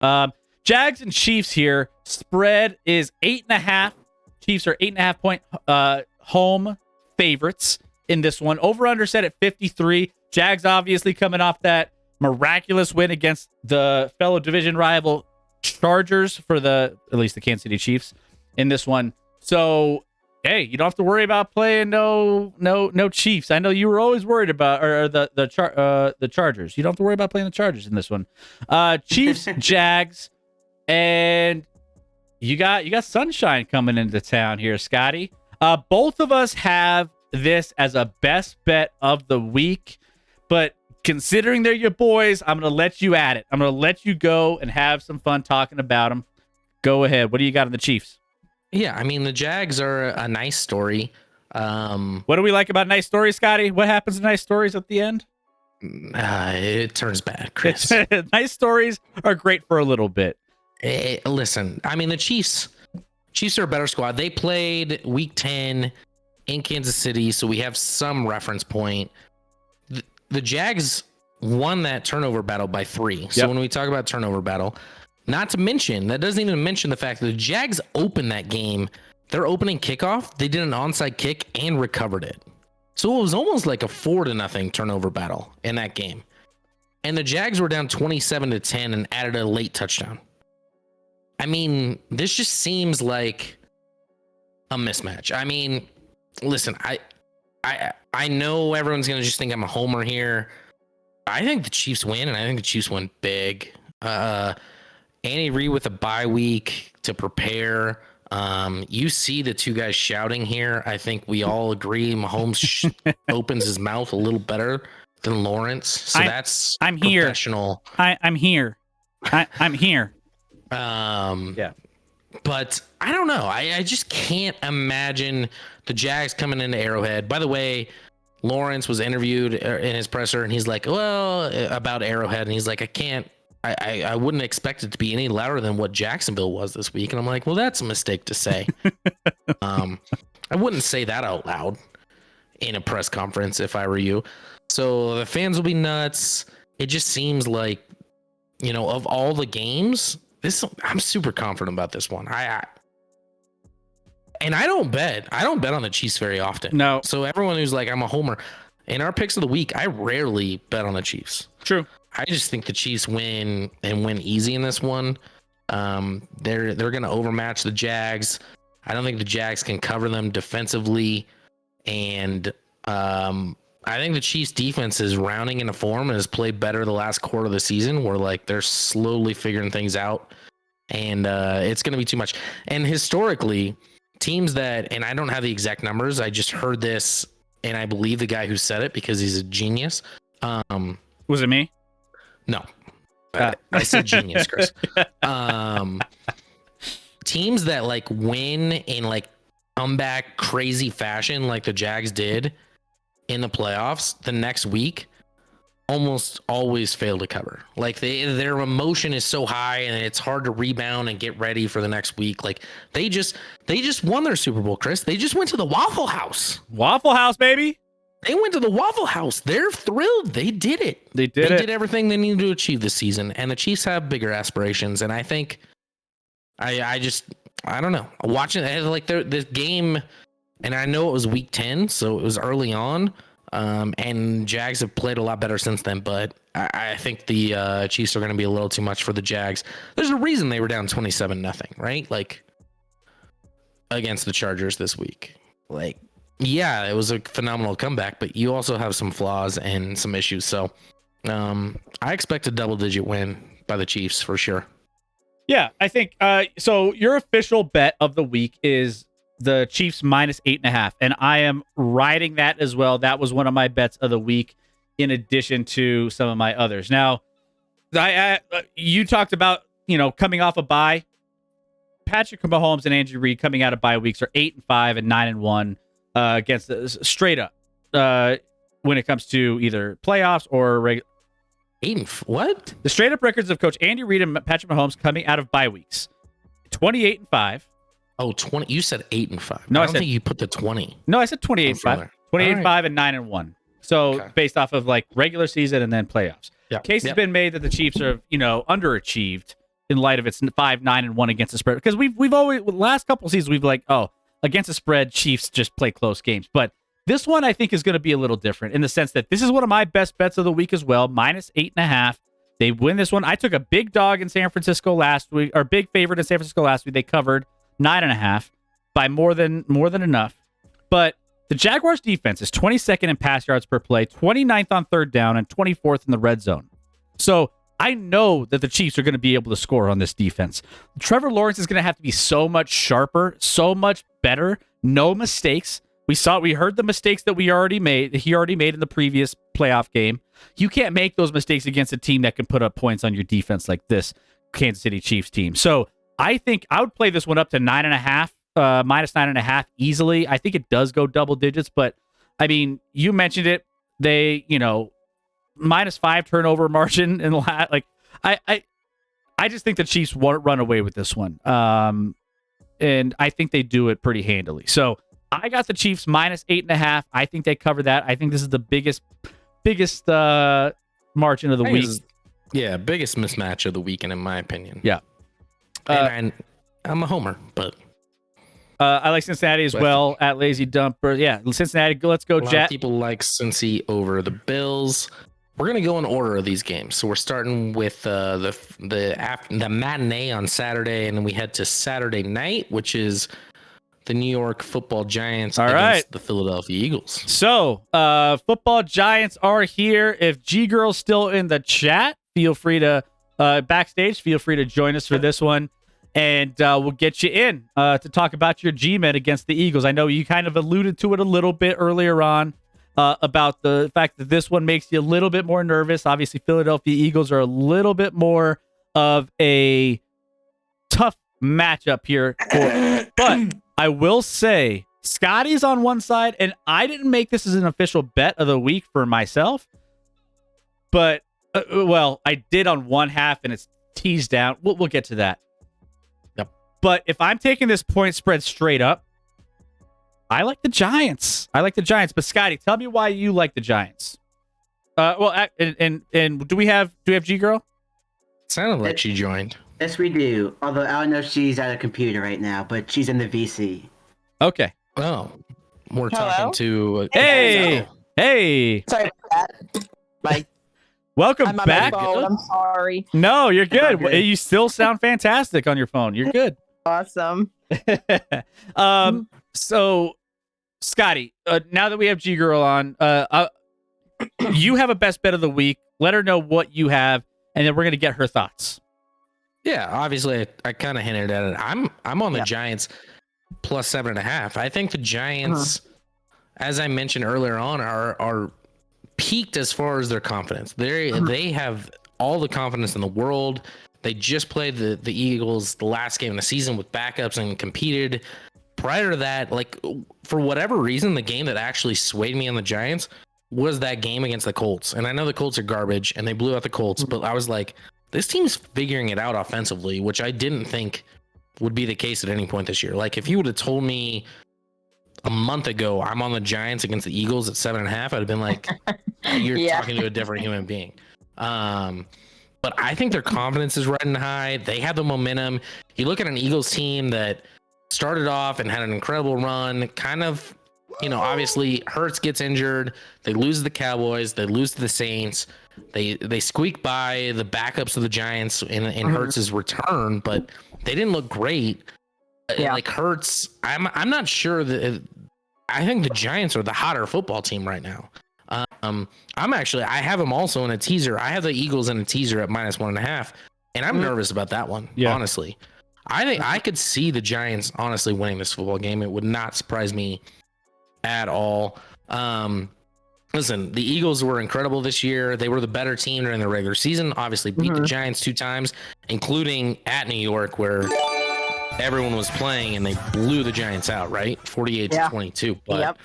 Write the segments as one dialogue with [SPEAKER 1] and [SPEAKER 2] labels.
[SPEAKER 1] Jags and Chiefs here. Spread is 8.5. Chiefs are 8.5 point home favorites in this one. Over/under set at 53. Jags obviously coming off that miraculous win against the fellow division rival Chargers for at least the Kansas City Chiefs in this one. So, hey, you don't have to worry about playing no Chiefs. I know you were always worried about the Chargers. You don't have to worry about playing the Chargers in this one. Chiefs, Jags, and you got sunshine coming into town here, Scotty. Both of us have this as a best bet of the week, but considering they're your boys, I'm going to let you at it. I'm going to let you go and have some fun talking about them. Go ahead. What do you got on the Chiefs?
[SPEAKER 2] Yeah, I mean, the Jags are a nice story.
[SPEAKER 1] What do we like about nice stories, Scotty? What happens to nice stories at the end?
[SPEAKER 2] It turns bad, Chris.
[SPEAKER 1] Nice stories are great for a little bit.
[SPEAKER 2] Listen, I mean, the Chiefs are a better squad. They played week 10 in Kansas City, so we have some reference point. The Jags won that turnover battle by 3. So when we talk about turnover battle, not to mention, that doesn't even mention the fact that the Jags opened that game. Their opening kickoff, they did an onside kick and recovered it. So it was almost like a 4-0 turnover battle in that game. And the Jags were down 27-10 and added a late touchdown. I mean, this just seems like a mismatch. I mean, listen, I know everyone's going to just think I'm a homer here. I think the Chiefs win, and I think the Chiefs win big. Andy Reid with a bye week to prepare. You see the two guys shouting here. I think we all agree Mahomes opens his mouth a little better than Lawrence. So
[SPEAKER 1] I'm
[SPEAKER 2] professional.
[SPEAKER 1] I'm here. I'm here.
[SPEAKER 2] Yeah. But I don't know. I just can't imagine the Jags coming into Arrowhead. By the way, Lawrence was interviewed in his presser, and he's like, well, about Arrowhead. And he's like, I wouldn't expect it to be any louder than what Jacksonville was this week. And I'm like, well, that's a mistake to say. I wouldn't say that out loud in a press conference if I were you. So the fans will be nuts. It just seems like, of all the games, I'm super confident about this one. And I don't bet on the Chiefs very often.
[SPEAKER 1] No.
[SPEAKER 2] So everyone who's like, I'm a homer, in our picks of the week, I rarely bet on the Chiefs.
[SPEAKER 1] True.
[SPEAKER 2] I just think the Chiefs win and win easy in this one. They're going to overmatch the Jags. I don't think the Jags can cover them defensively. And I think the Chiefs defense is rounding into form and has played better the last quarter of the season, where they're slowly figuring things out. And it's going to be too much. And historically, teams that, and I don't have the exact numbers, I just heard this, and I believe the guy who said it because he's a genius.
[SPEAKER 1] Was it me?
[SPEAKER 2] No. I said genius, Chris. Teams that win in comeback crazy fashion like the Jags did in the playoffs the next week almost always fail to cover. Their emotion is so high and it's hard to rebound and get ready for the next week. They just won their Super Bowl, Chris. They just went to the Waffle House.
[SPEAKER 1] Waffle House, baby.
[SPEAKER 2] They went to the Waffle House. They're thrilled. They did it. They did everything they needed to achieve this season. And the Chiefs have bigger aspirations. And I think I don't know. Watching this game, and I know it was week 10, so it was early on. And Jags have played a lot better since then, but I think the Chiefs are going to be a little too much for the Jags. There's a reason they were down 27-0, right? Against the Chargers this week. Yeah, it was a phenomenal comeback, but you also have some flaws and some issues. So I expect a double-digit win by the Chiefs for sure.
[SPEAKER 1] Yeah, I think so. Your official bet of the week is the Chiefs minus 8.5, and I am riding that as well. That was one of my bets of the week, in addition to some of my others. Now, you talked about coming off a bye. Patrick Mahomes and Andy Reid coming out of bye weeks are 8-5 and 9-1 against straight up when it comes to either playoffs or
[SPEAKER 2] what?
[SPEAKER 1] The straight up records of Coach Andy Reid and Patrick Mahomes coming out of bye weeks: 28-5.
[SPEAKER 2] Oh, 20. You said 8-5.
[SPEAKER 1] No,
[SPEAKER 2] I don't think you put the 20.
[SPEAKER 1] No, I said 28-5. 28-5 and 9-1. So based off of regular season and then playoffs.
[SPEAKER 2] Yeah.
[SPEAKER 1] Case has been made that the Chiefs are, underachieved in light of its 5-9-1 against the spread. Because we've always, last couple seasons, we've like, oh, against the spread, Chiefs just play close games. But this one I think is going to be a little different in the sense that this is one of my best bets of the week as well, -8.5. They win this one. I took a big dog in San Francisco last week, or big favorite in San Francisco last week. They covered 9.5 by more than enough. But the Jaguars defense is 22nd in pass yards per play, 29th on third down, and 24th in the red zone. So I know that the Chiefs are going to be able to score on this defense. Trevor Lawrence is going to have to be so much sharper, so much better, no mistakes. We heard the mistakes that he already made in the previous playoff game. You can't make those mistakes against a team that can put up points on your defense like this Kansas City Chiefs team. So I think I would play this one up to 9.5, -9.5 easily. I think it does go double digits, but I mean, you mentioned it. They, -5 turnover margin in the last, like I just think the Chiefs won't run away with this one. And I think they do it pretty handily. So I got the Chiefs -8.5. I think they cover that. I think this is the biggest margin of the week.
[SPEAKER 2] Biggest mismatch of the weekend, in my opinion.
[SPEAKER 1] Yeah.
[SPEAKER 2] And I'm a homer, but
[SPEAKER 1] I like Cincinnati as well at Lazy Dumper. Yeah, Cincinnati. Let's go, Jet.
[SPEAKER 2] People like Cincy over the Bills. We're gonna go in order of these games. So we're starting with the matinee on Saturday, and then we head to Saturday night, which is the New York Football Giants against the Philadelphia Eagles. So,
[SPEAKER 1] Football Giants are here. If G Girl's still in the chat, feel free to backstage. Feel free to join us for this one, and we'll get you in to talk about your G-Men against the Eagles. I know you kind of alluded to it a little bit earlier on about the fact that this one makes you a little bit more nervous. Obviously, Philadelphia Eagles are a little bit more of a tough matchup here, but I will say Scotty's on one side, and I didn't make this as an official bet of the week for myself, but I did on one half, and it's teased down. We'll get to that.
[SPEAKER 2] Yep.
[SPEAKER 1] But if I'm taking this point spread straight up, I like the Giants. But Scotty, tell me why you like the Giants. And do we have G Girl?
[SPEAKER 2] Sounded like she joined.
[SPEAKER 3] Yes, we do. Although I don't know if she's at a computer right now, but she's in the VC.
[SPEAKER 1] Okay.
[SPEAKER 2] Oh, we're talking to.
[SPEAKER 1] Hey.
[SPEAKER 4] Sorry about that. Bye.
[SPEAKER 1] Welcome
[SPEAKER 4] I'm on
[SPEAKER 1] back.
[SPEAKER 4] my phone. I'm sorry.
[SPEAKER 1] No, you're good. You still sound fantastic on your phone. You're good.
[SPEAKER 4] Awesome.
[SPEAKER 1] So, Scotty, now that we have G Girl on, you have a best bet of the week. Let her know what you have, and then we're gonna get her thoughts.
[SPEAKER 2] Yeah, obviously, I kind of hinted at it. I'm on the Giants plus 7.5. I think the Giants, as I mentioned earlier on, are peaked as far as their confidence. They have all the confidence in the world. They just played the Eagles the last game of the season with backups and competed. Prior to that, like, for whatever reason, the game that actually swayed me on the Giants was that game against the Colts. And I know the Colts are garbage and they blew out the Colts, but I was like, this team's figuring it out offensively, which I didn't think would be the case at any point this year. Like, if you would have told me a month ago I'm on the Giants against the Eagles at 7.5, I'd have been like, you're talking to a different human being. But I think their confidence is riding high. They have the momentum. You look at an Eagles team that started off and had an incredible run, kind of, obviously Hurts gets injured. They lose to the Cowboys. They lose to the Saints. They squeak by the backups of the Giants in Hurts' return, but they didn't look great.
[SPEAKER 4] Yeah.
[SPEAKER 2] Like Hurts, I'm not sure that. I think the Giants are the hotter football team right now. I have them also in a teaser. I have the Eagles in a teaser at -1.5, and I'm nervous about that one. Yeah. Honestly, I think I could see the Giants honestly winning this football game. It would not surprise me at all. Listen, the Eagles were incredible this year. They were the better team during the regular season. Obviously, beat the Giants 2 times, including at New York, where everyone was playing and they blew the Giants out, right? 48-22. But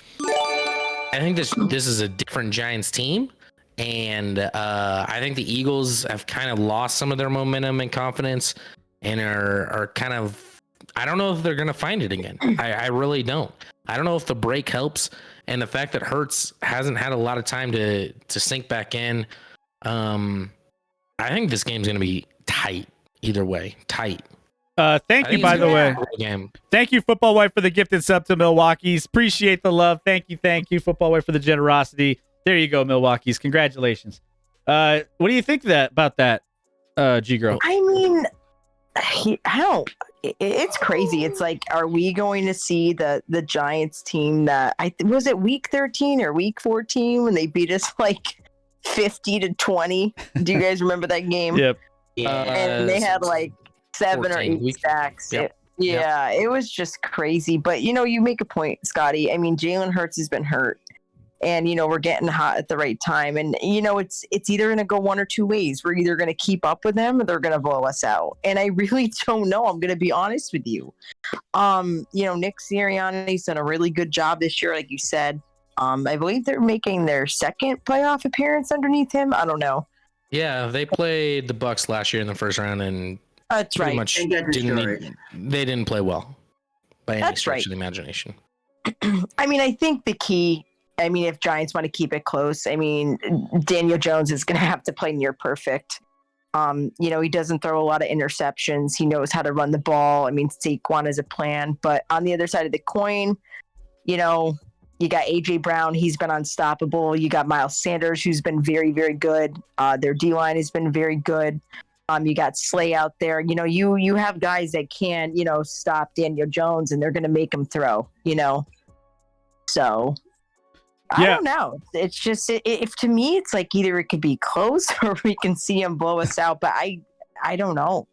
[SPEAKER 2] I think this is a different Giants team, and I think the Eagles have kind of lost some of their momentum and confidence, and are kind of. I don't know if they're going to find it again. I really don't. I don't know if the break helps, and the fact that Hurts hasn't had a lot of time to sink back in. I think this game's going to be tight. either way. Tight.
[SPEAKER 1] Thank you, by the way.
[SPEAKER 2] Game.
[SPEAKER 1] Thank you, Football Wife, for the gifted sub to Milwaukee's. Appreciate the love. Thank you, Football Wife, for the generosity. There you go, Milwaukee's. Congratulations. What do you think about that, G Girl?
[SPEAKER 4] I mean, I don't. It's crazy. It's like, are we going to see the Giants team that was it week 13 or week 14 when they beat us like 50-20? Do you guys remember that game?
[SPEAKER 1] Yep.
[SPEAKER 4] And they had like 7 or 8 sacks.
[SPEAKER 2] Yep.
[SPEAKER 4] It was just crazy. But you make a point, Scotty. I mean, Jalen Hurts has been hurt. And, we're getting hot at the right time. And, it's either going to go one or two ways. We're either going to keep up with them or they're going to blow us out. And I really don't know. I'm going to be honest with you. Nick Sirianni's done a really good job this year, like you said. I believe they're making their second playoff appearance underneath him. I don't know.
[SPEAKER 2] Yeah, they played the Bucks last year in the first round, and
[SPEAKER 4] That's
[SPEAKER 2] pretty
[SPEAKER 4] right.
[SPEAKER 2] much they didn't play well by any stretch of the imagination.
[SPEAKER 4] I mean, I think the key... if Giants want to keep it close, Daniel Jones is going to have to play near perfect. He doesn't throw a lot of interceptions. He knows how to run the ball. Saquon is a plan. But on the other side of the coin, you got A.J. Brown. He's been unstoppable. You got Miles Sanders, who's been very, very good. Their D-line has been very good. You got Slay out there. You have guys that can, stop Daniel Jones, and they're going to make him throw, So... I don't know. It's just if to me it's like either it could be close or we can see him blow us out. But I don't know.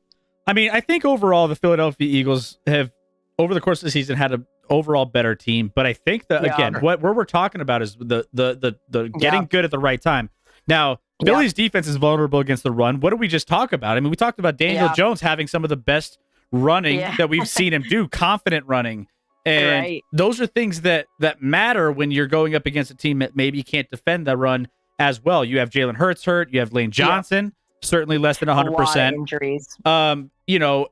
[SPEAKER 1] I think overall the Philadelphia Eagles have over the course of the season had an overall better team. But I think that again, what we're talking about is the getting good at the right time. Now Philly's defense is vulnerable against the run. What did we just talk about? We talked about Daniel Jones having some of the best running that we've seen him do, confident running. And those are things that matter when you're going up against a team that maybe can't defend the run as well. You have Jalen Hurts hurt. You have Lane Johnson, certainly less than 100%.
[SPEAKER 4] Injuries.
[SPEAKER 1] And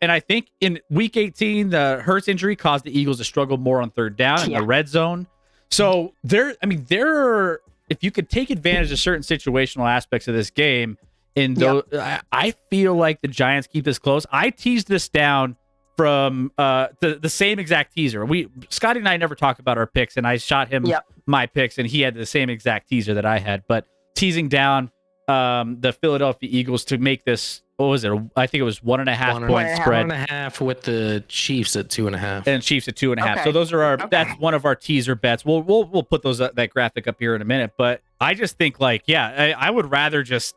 [SPEAKER 1] I think in week 18, the Hurts injury caused the Eagles to struggle more on third down in the red zone. So there are, if you could take advantage of certain situational aspects of this game, I feel like the Giants keep this close. I teased this down from the same exact teaser. Scotty and I never talk about our picks, and I shot him my picks, and he had the same exact teaser that I had. But teasing down the Philadelphia Eagles to make this, what was it? I think it was 1.5 point spread.
[SPEAKER 2] 1.5 with the Chiefs at 2.5.
[SPEAKER 1] And Chiefs at 2.5.
[SPEAKER 4] Okay.
[SPEAKER 1] So those are that's one of our teaser bets. We'll put that graphic up here in a minute. But I just think I would rather just,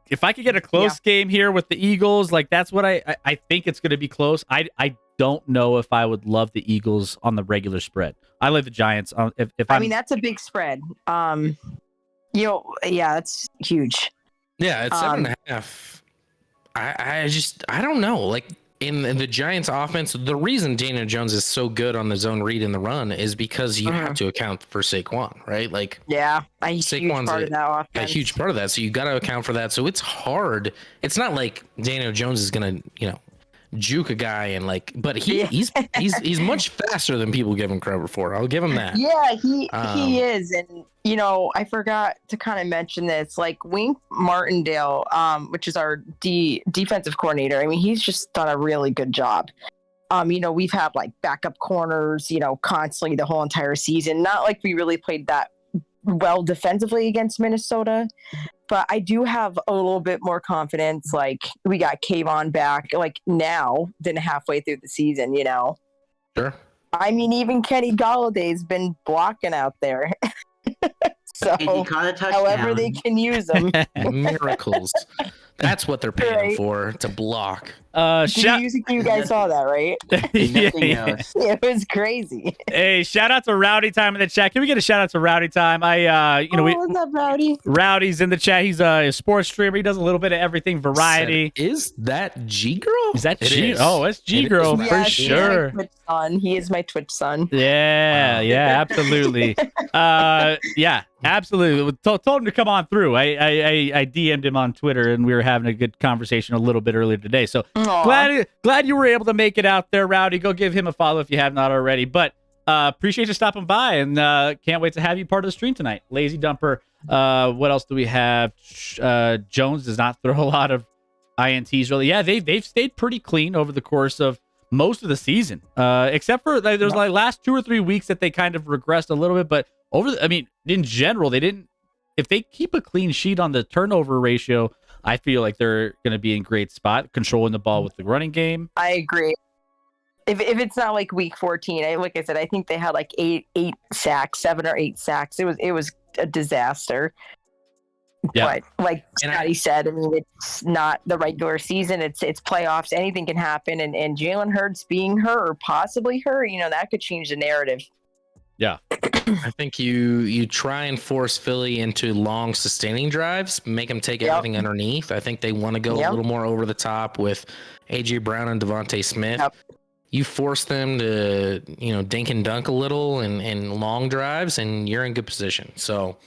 [SPEAKER 1] if I could get a close game here with the Eagles, that's what I think it's going to be close. I don't know if I would love the Eagles on the regular spread. I like the Giants.
[SPEAKER 4] That's a big spread. That's huge.
[SPEAKER 2] Yeah, it's 7.5. I don't know. In the Giants offense, the reason Daniel Jones is so good on the zone read and the run is because you have to account for Saquon, right?
[SPEAKER 4] Saquon's
[SPEAKER 2] a huge part of that. So you got to account for that. So it's hard. It's not like Daniel Jones is going to, juke a guy and but he's much faster than people give him credit for. I'll give him that.
[SPEAKER 4] Yeah, he is. And I forgot to kind of mention this, Wink Martindale, which is our defensive coordinator. He's just done a really good job. We've had backup corners, constantly the whole entire season. Not like we really played that well defensively against Minnesota, but I do have a little bit more confidence. We got Kayvon back now than halfway through the season,
[SPEAKER 2] Sure.
[SPEAKER 4] Even Kenny Galladay's been blocking out there. So
[SPEAKER 3] he caught a touchdown.
[SPEAKER 4] However they can use them.
[SPEAKER 2] Miracles. That's what they're paying for, to block.
[SPEAKER 4] You guys saw that, right? It was crazy.
[SPEAKER 1] Hey, shout out to Rowdy Time in the chat. Can we get a shout out to Rowdy Time?
[SPEAKER 4] What's up, Rowdy?
[SPEAKER 1] Rowdy's in the chat. He's a sports streamer. He does a little bit of everything, variety.
[SPEAKER 2] Is that G Girl?
[SPEAKER 1] Is that G? Oh, it's G Girl for sure.
[SPEAKER 4] He is my Twitch son.
[SPEAKER 1] Yeah, absolutely. Absolutely. Told him to come on through. I DM'd him on Twitter, and we were having a good conversation a little bit earlier today. So glad you were able to make it out there, Rowdy. Go give him a follow if you have not already. But appreciate you stopping by, and can't wait to have you part of the stream tonight. Lazy Dumper. What else do we have? Jones does not throw a lot of INTs really. Yeah, they've stayed pretty clean over the course of most of the season, except for there's like last 2 or 3 weeks that they kind of regressed a little bit. But in general, they didn't. If they keep a clean sheet on the turnover ratio, I feel like they're going to be in great spot, controlling the ball with the running game.
[SPEAKER 4] I agree. If it's not like week 14, like I said, I think they had like eight sacks, 7 or 8 sacks. It was a disaster.
[SPEAKER 1] Yeah.
[SPEAKER 4] But like Scotty said, I mean, it's not the regular season. It's playoffs. Anything can happen. And Jalen Hurts being hurt or possibly hurt, that could change the narrative.
[SPEAKER 1] Yeah.
[SPEAKER 2] I think you try and force Philly into long sustaining drives, make them take everything underneath. I think they want to go a little more over the top with AJ Brown and Devontae Smith.
[SPEAKER 4] Yep.
[SPEAKER 2] You force them to, dink and dunk a little in long drives, and you're in good position. So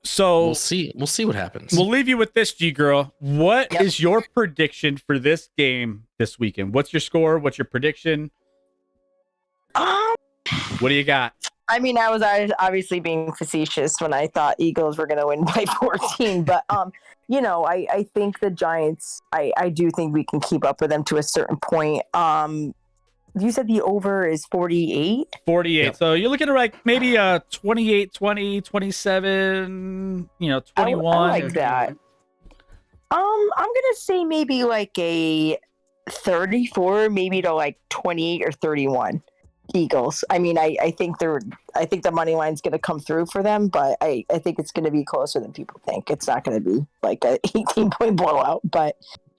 [SPEAKER 1] So
[SPEAKER 2] we'll see what happens.
[SPEAKER 1] We'll leave you with this, G Girl. What is your prediction for this game this weekend? What's your score? What's your prediction? What do you got?
[SPEAKER 4] I mean, I was obviously being facetious when I thought Eagles were going to win by 14, but I think the Giants. I do think we can keep up with them to a certain point. You said the over is 48?
[SPEAKER 1] 48.
[SPEAKER 2] Yep.
[SPEAKER 1] So you're looking at like maybe 28, 20, 27, 21.
[SPEAKER 4] I like that. I'm going to say maybe like a 34, maybe to like 28 or 31 Eagles. I mean, I think the money line's going to come through for them, but I think it's going to be closer than people think. It's not going to be like a 18-point blowout, but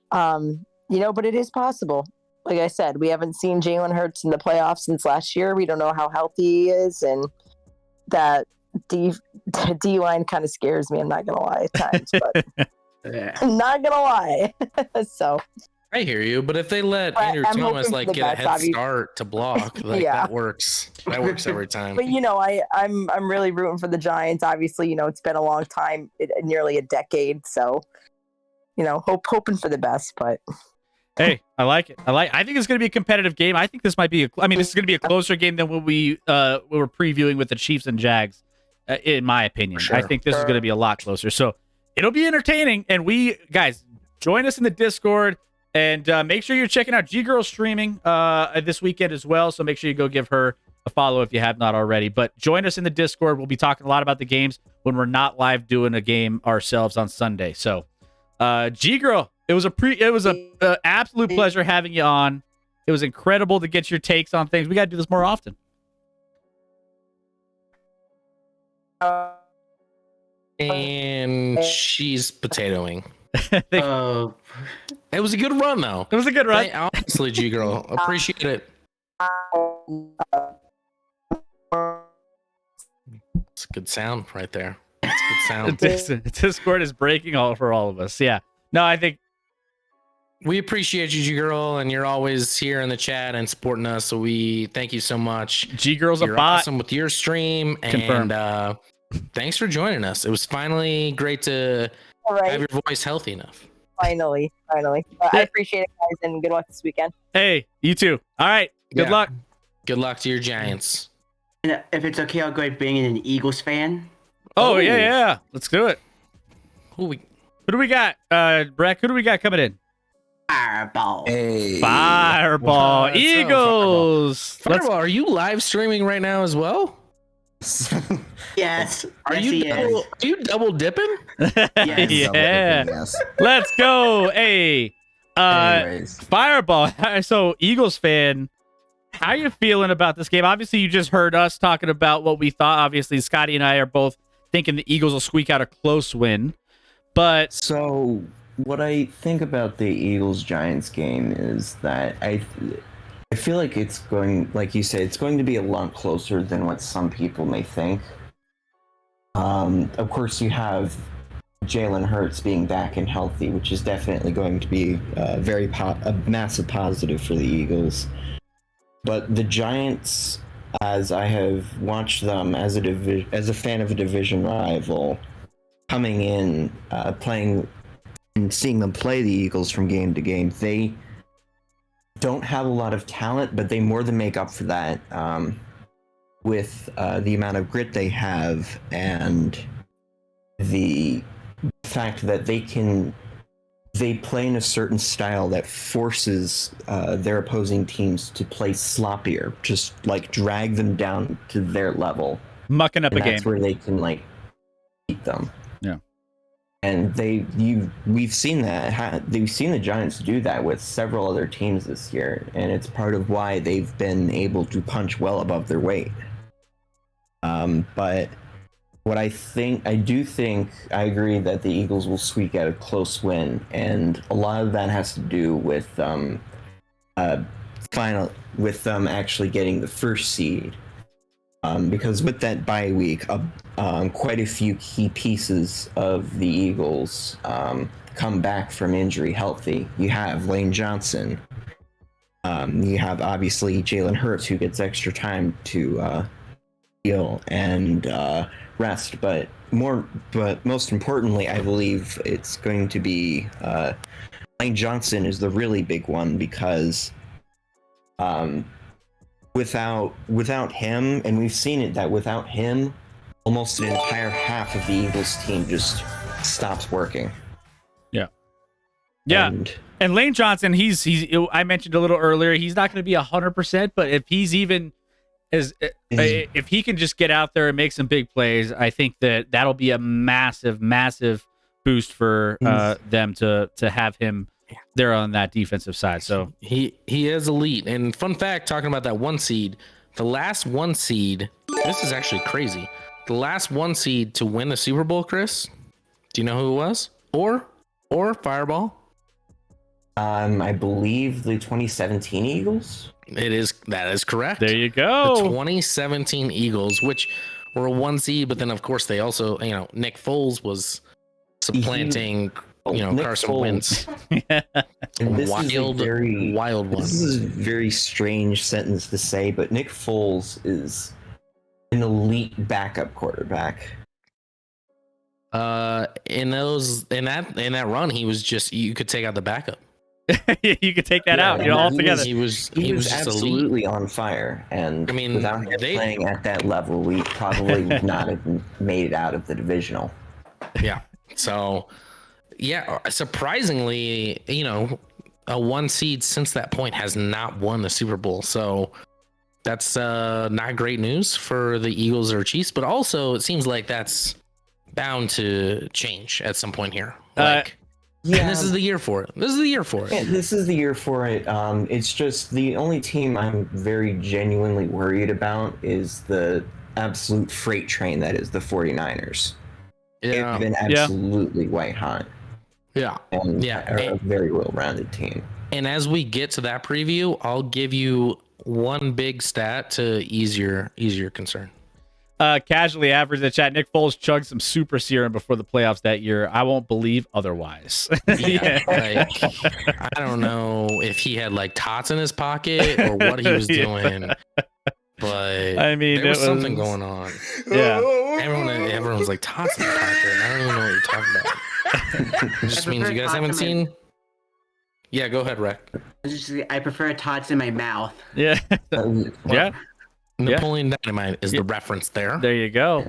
[SPEAKER 4] but it is possible. Like I said, we haven't seen Jalen Hurts in the playoffs since last year. We don't know how healthy he is, and that D line kind of scares me. I'm not gonna lie at times, but I'm not gonna lie. So
[SPEAKER 2] I hear you, but if they let Andrew Thomas get a head start to block, that works. That works every time.
[SPEAKER 4] But I'm really rooting for the Giants. Obviously, it's been a long time, nearly a decade. So, hoping for the best, but.
[SPEAKER 1] Hey, I like it. I think it's going to be a competitive game. I think this might be. This is going to be a closer game than what we were previewing with the Chiefs and Jags, in my opinion. Sure. I think this is going to be a lot closer. So it'll be entertaining. And guys, join us in the Discord and make sure you're checking out G Girl streaming this weekend as well. So make sure you go give her a follow if you have not already. But join us in the Discord. We'll be talking a lot about the games when we're not live doing a game ourselves on Sunday. So G Girl. It was a absolute pleasure having you on. It was incredible to get your takes on things. We got to do this more often.
[SPEAKER 2] And she's potatoing. It was a good run, though.
[SPEAKER 1] It was a good run.
[SPEAKER 2] Honestly, G Girl, appreciate it. It's a good sound right there. It's a good sound.
[SPEAKER 1] Discord is breaking for all of us. Yeah. No, I think.
[SPEAKER 2] We appreciate you, G Girl, and you're always here in the chat and supporting us. So we thank you so much.
[SPEAKER 1] G Girl's
[SPEAKER 2] you're
[SPEAKER 1] a bot.
[SPEAKER 2] Awesome with your stream,
[SPEAKER 1] Confirmed.
[SPEAKER 2] And thanks for joining us. It was finally great to have your voice healthy enough.
[SPEAKER 4] Finally. I appreciate it, guys, and good luck this weekend.
[SPEAKER 1] Hey, you too. All right. Good luck.
[SPEAKER 2] Good luck to your Giants.
[SPEAKER 3] And if it's okay, I'll go ahead and bring in an Eagles fan.
[SPEAKER 1] Oh, yeah. Let's do it.
[SPEAKER 2] Who
[SPEAKER 1] do we got? Breck, who do we got coming in?
[SPEAKER 3] Fireball.
[SPEAKER 5] Hey.
[SPEAKER 1] Fireball.
[SPEAKER 2] What's up,
[SPEAKER 1] Eagles.
[SPEAKER 2] Fireball, are you live streaming right now as well?
[SPEAKER 3] Yes.
[SPEAKER 2] Are you double dipping?
[SPEAKER 3] Yes.
[SPEAKER 1] Yeah.
[SPEAKER 5] Yes.
[SPEAKER 1] Let's go. Hey.
[SPEAKER 5] Anyways.
[SPEAKER 1] Fireball. So, Eagles fan, how you feeling about this game? Obviously, you just heard us talking about what we thought. Obviously, Scotty and I are both thinking the Eagles will squeak out a close win. But
[SPEAKER 5] So what I think about the Eagles-Giants game is that I feel like it's going, like you said, it's going to be a lot closer than what some people may think. Of course, you have Jalen Hurts being back and healthy, which is definitely going to be a massive positive for the Eagles. But the Giants, as I have watched them as a fan of a division rival, coming in, playing and seeing them play the Eagles from game to game, they don't have a lot of talent, but they more than make up for that with the amount of grit they have and the fact that they can they play in a certain style that forces their opposing teams to play sloppier, just like drag them down to their level,
[SPEAKER 1] Mucking up
[SPEAKER 5] and
[SPEAKER 1] a game.
[SPEAKER 5] that's where they can like beat them.
[SPEAKER 1] Yeah.
[SPEAKER 5] And we've seen that. They've seen the Giants do that with several other teams this year, and it's part of why they've been able to punch well above their weight. But what I do think, I agree that the Eagles will squeak out a close win, and a lot of that has to do with them actually getting the first seed. Because with that bye week, quite a few key pieces of the Eagles come back from injury healthy. You have Lane Johnson. You have obviously Jalen Hurts, who gets extra time to heal and rest. But most importantly, I believe it's going to be Lane Johnson is the really big one, because without him, and we've seen it that without him, almost an entire half of the Eagles team just stops working.
[SPEAKER 1] Yeah. And Lane Johnson, he's I mentioned a little earlier, he's not going to be 100%, but if he's even if he can just get out there and make some big plays, I think that'll be a massive boost for them to have him there on that defensive side. So
[SPEAKER 2] he is elite. And fun fact, talking about that 1 seed, the last 1 seed, this is actually crazy. The last 1 seed to win the Super Bowl, Chris, do you know who it was? Or Fireball?
[SPEAKER 5] I believe the 2017 Eagles.
[SPEAKER 2] That is correct.
[SPEAKER 1] there you go.
[SPEAKER 2] The 2017 Eagles, which were a 1 seed, but then of course they also, Nick Foles was supplanting,
[SPEAKER 5] Nick
[SPEAKER 2] Carson
[SPEAKER 5] Foles.
[SPEAKER 2] Wentz.
[SPEAKER 5] And this
[SPEAKER 2] Wild
[SPEAKER 5] is a very
[SPEAKER 2] one.
[SPEAKER 5] This is a very strange sentence to say, but Nick Foles is an elite backup quarterback.
[SPEAKER 2] In that run, he was just, you could take out the backup.
[SPEAKER 1] You could take that out, all together.
[SPEAKER 2] He was
[SPEAKER 5] He was
[SPEAKER 2] just
[SPEAKER 5] absolutely on fire, and
[SPEAKER 2] I mean,
[SPEAKER 5] without him playing at that level, we probably would not have made it out of the divisional.
[SPEAKER 2] Yeah. So, yeah, surprisingly, a 1 seed since that point has not won the Super Bowl. So that's not great news for the Eagles or Chiefs, but also it seems like that's bound to change at some point here. And this is the year for it. Yeah, this is the year for it. It's just the only team I'm very genuinely worried about is the absolute freight train that is the 49ers. Yeah.
[SPEAKER 5] They've been absolutely white hot.
[SPEAKER 2] Yeah.
[SPEAKER 5] And are a very well-rounded team.
[SPEAKER 2] And as we get to that preview, I'll give you one big stat to ease your concern.
[SPEAKER 1] Casually average the chat. Nick Foles chugged some super serum before the playoffs that year. I won't believe otherwise.
[SPEAKER 2] I don't know if he had like tots in his pocket or what he was doing, but
[SPEAKER 1] I mean,
[SPEAKER 2] there was something going on.
[SPEAKER 1] Yeah,
[SPEAKER 2] everyone's like tots in the pocket. I don't even know what you're talking about. It just means you guys haven't seen. Yeah, go ahead, Rec.
[SPEAKER 3] I prefer tots in my mouth.
[SPEAKER 1] Yeah, yeah.
[SPEAKER 2] Napoleon Dynamite is the reference there.
[SPEAKER 1] There you go.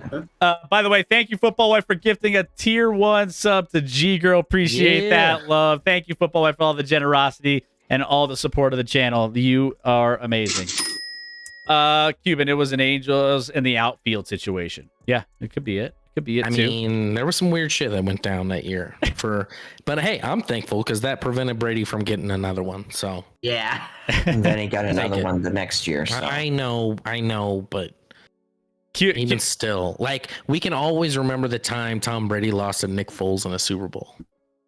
[SPEAKER 1] By the way, thank you, Football Wife, for gifting a tier 1 sub to G Girl. Appreciate that love. Thank you, Football Wife, for all the generosity and all the support of the channel. You are amazing. Cuban, it was an Angels in the outfield situation. Yeah, it could be it. Could be it too.
[SPEAKER 2] I mean, there was some weird shit that went down that year. But hey, I'm thankful because that prevented Brady from getting another one. So
[SPEAKER 3] yeah,
[SPEAKER 5] and then he got another one the next year. So.
[SPEAKER 2] I know, but even still, like we can always remember the time Tom Brady lost to Nick Foles in a Super Bowl.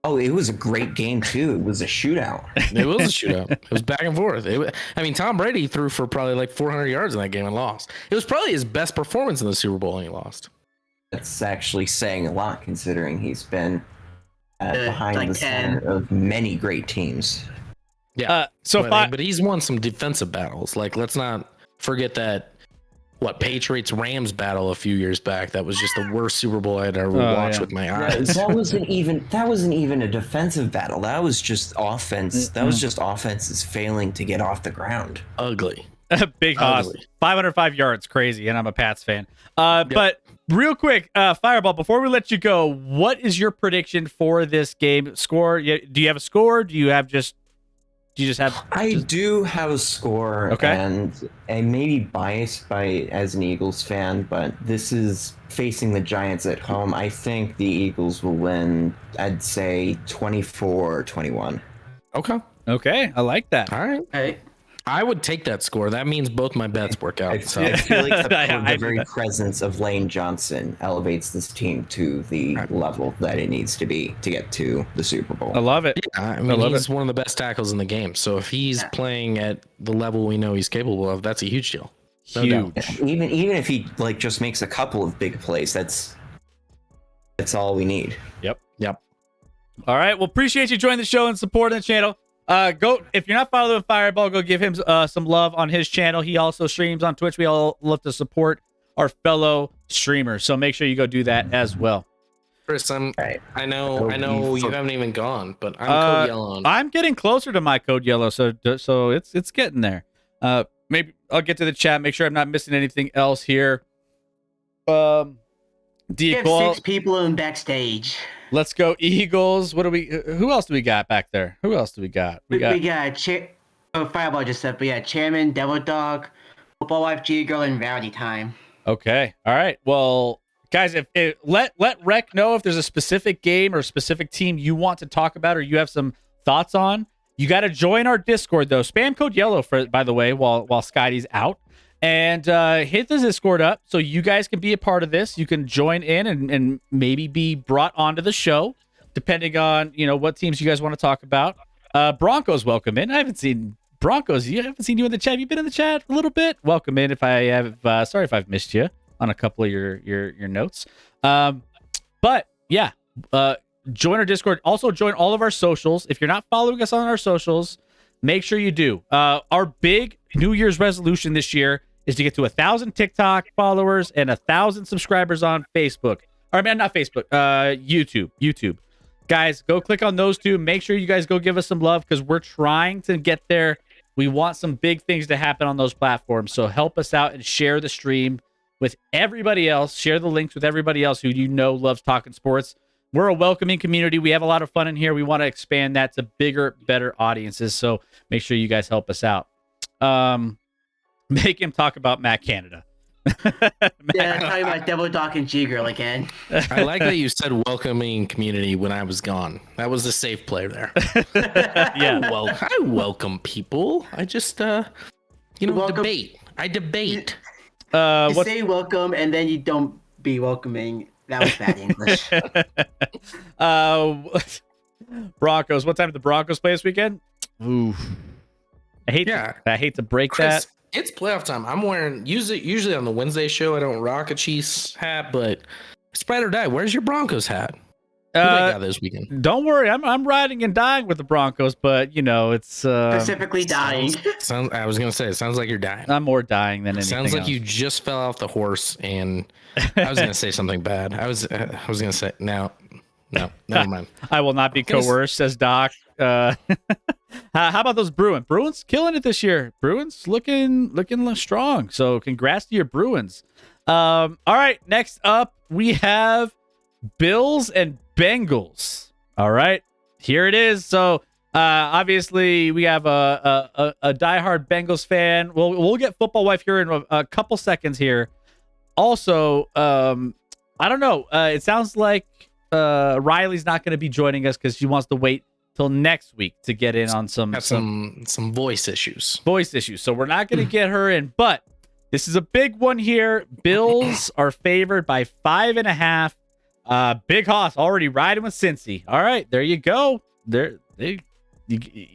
[SPEAKER 5] Oh, it was a great game too. It was a shootout.
[SPEAKER 2] It was a shootout. It was back and forth. Tom Brady threw for probably like 400 yards in that game and lost. It was probably his best performance in the Super Bowl, and he lost.
[SPEAKER 5] That's actually saying a lot, considering he's been behind
[SPEAKER 3] like
[SPEAKER 5] the center of many great teams.
[SPEAKER 2] Yeah. But he's won some defensive battles. Like, let's not forget that Patriots-Rams battle a few years back. That was just the worst Super Bowl I'd ever watched with my eyes.
[SPEAKER 5] That wasn't even a defensive battle. That was just offense. That was just offenses failing to get off the ground.
[SPEAKER 2] Ugly.
[SPEAKER 1] Big Hoss. 505 yards. Crazy. And I'm a Pats fan. But real quick, Fireball, before we let you go, what is your prediction for this game? Score? Do you have a score? Do you just have?
[SPEAKER 5] I do have a score,
[SPEAKER 1] Okay.
[SPEAKER 5] and I may be biased as an Eagles fan, but this is facing the Giants at home. I think the Eagles will win, I'd say 24-21.
[SPEAKER 2] Okay.
[SPEAKER 1] I like that.
[SPEAKER 2] All right.
[SPEAKER 3] Hey,
[SPEAKER 2] I would take that score. That means both my bets work
[SPEAKER 5] I
[SPEAKER 2] out. So
[SPEAKER 5] feel like
[SPEAKER 1] I
[SPEAKER 5] the very presence of Lane Johnson elevates this team to the level that it needs to be to get to the Super Bowl.
[SPEAKER 1] I love it.
[SPEAKER 2] I mean,
[SPEAKER 1] love
[SPEAKER 2] he's one of the best tackles in the game. So if he's playing at the level we know he's capable of, that's a huge deal. No doubt.
[SPEAKER 1] Huge.
[SPEAKER 5] Even if he just makes a couple of big plays, that's all we need.
[SPEAKER 1] Yep.
[SPEAKER 2] Yep.
[SPEAKER 1] All right. Well, appreciate you joining the show and supporting the channel. Go if you're not following Fireball, go give him some love on his channel. He also streams on Twitch. We all love to support our fellow streamers, so make sure you go do that as well.
[SPEAKER 2] Chris,
[SPEAKER 5] Right.
[SPEAKER 2] I know you haven't even gone, but I'm code yellow.
[SPEAKER 1] I'm getting closer to my code yellow, so it's getting there. Maybe I'll get to the chat. Make sure I'm not missing anything else here.
[SPEAKER 3] we have
[SPEAKER 1] Deacol,
[SPEAKER 3] 6 people in backstage.
[SPEAKER 1] let's go Eagles. Who else do we got back there? Who else do we got?
[SPEAKER 3] We got Fireball just said, but yeah, Chairman, Devil Dog, Football Wife, G Girl, and Rowdy Time.
[SPEAKER 1] Okay. All right. Well, guys, if let Rec know if there's a specific game or a specific team you want to talk about or you have some thoughts on. You got to join our Discord though. Spam code yellow by the way, while Scotty's out, and hit the Discord up so you guys can be a part of this. You can join in and maybe be brought onto the show, depending on what teams you guys want to talk about. Broncos, welcome in. I haven't seen Broncos. You haven't seen you in the chat. Have you been in the chat a little bit? Welcome in. If I have, sorry if I've missed you on a couple of your notes. But yeah, join our Discord. Also join all of our socials. If you're not following us on our socials, make sure you do. Our big New Year's resolution this year is to get to 1,000 TikTok followers and 1,000 subscribers on Facebook. Or I mean, not Facebook, YouTube. Guys, go click on those two. Make sure you guys go give us some love because we're trying to get there. We want some big things to happen on those platforms. So help us out and share the stream with everybody else. Share the links with everybody else who loves talking sports. We're a welcoming community. We have a lot of fun in here. We want to expand that to bigger, better audiences. So make sure you guys help us out. Make him talk about Matt Canada.
[SPEAKER 3] Yeah, talking about Devil Dog and G Girl again.
[SPEAKER 2] I like that you said welcoming community when I was gone. That was a safe play there.
[SPEAKER 1] Yeah.
[SPEAKER 2] Well, I welcome people. I just
[SPEAKER 3] Welcome.
[SPEAKER 2] debate. I debate.
[SPEAKER 3] You say welcome and then you don't be welcoming. That was bad English.
[SPEAKER 1] Broncos. What time did the Broncos play this weekend? Ooh. I hate to break
[SPEAKER 2] Chris,
[SPEAKER 1] that.
[SPEAKER 2] it's playoff time. I'm wearing usually on the Wednesday show I don't rock a Chiefs hat, but it's ride or die. Where's your Broncos hat? Who they got this weekend?
[SPEAKER 1] Don't worry, I'm riding and dying with the Broncos, but it's
[SPEAKER 3] Specifically dying.
[SPEAKER 2] I was gonna say it sounds like you're dying.
[SPEAKER 1] I'm more dying than anything.
[SPEAKER 2] Sounds like
[SPEAKER 1] else.
[SPEAKER 2] you just fell off the horse, and I was gonna say something bad. I was gonna say no, never mind.
[SPEAKER 1] I will not be coerced, says Doc. How about those Bruins? Bruins killing it this year. Bruins looking strong. So congrats to your Bruins. All right, next up we have Bills and Bengals. All right, here it is. So obviously we have a diehard Bengals fan. We'll get Football Wife here in a couple seconds here. Also, I don't know. It sounds like Riley's not going to be joining us because she wants to wait till next week to get in on some
[SPEAKER 2] voice issues.
[SPEAKER 1] So we're not going to get her in, but this is a big one here. Bills are favored by 5.5. Big Hoss already riding with Cincy. All right, there you go. You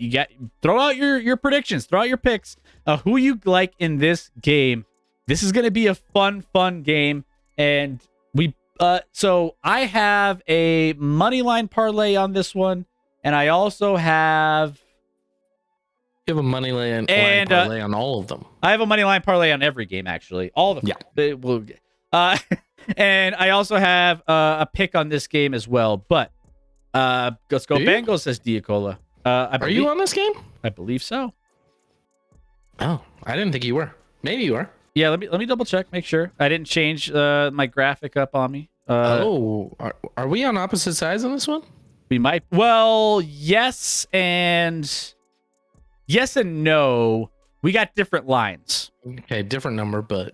[SPEAKER 1] got throw out your predictions, throw out your picks. Who you like in this game? This is going to be a fun game, and so I have a money line parlay on this one, and I also have.
[SPEAKER 2] You have a money line parlay on all of them.
[SPEAKER 1] I have a money line parlay on every game, actually. All of them. Yeah. And I also have a pick on this game as well. But let's go Bengals, says Diacola.
[SPEAKER 2] Are you on this game?
[SPEAKER 1] I believe so.
[SPEAKER 2] Oh, I didn't think you were. Maybe you are.
[SPEAKER 1] Yeah, let me double check, make sure I didn't change my graphic up on me.
[SPEAKER 2] Are we on opposite sides on this one?
[SPEAKER 1] We might. Well, yes and no. We got different lines.
[SPEAKER 2] Okay, different number, but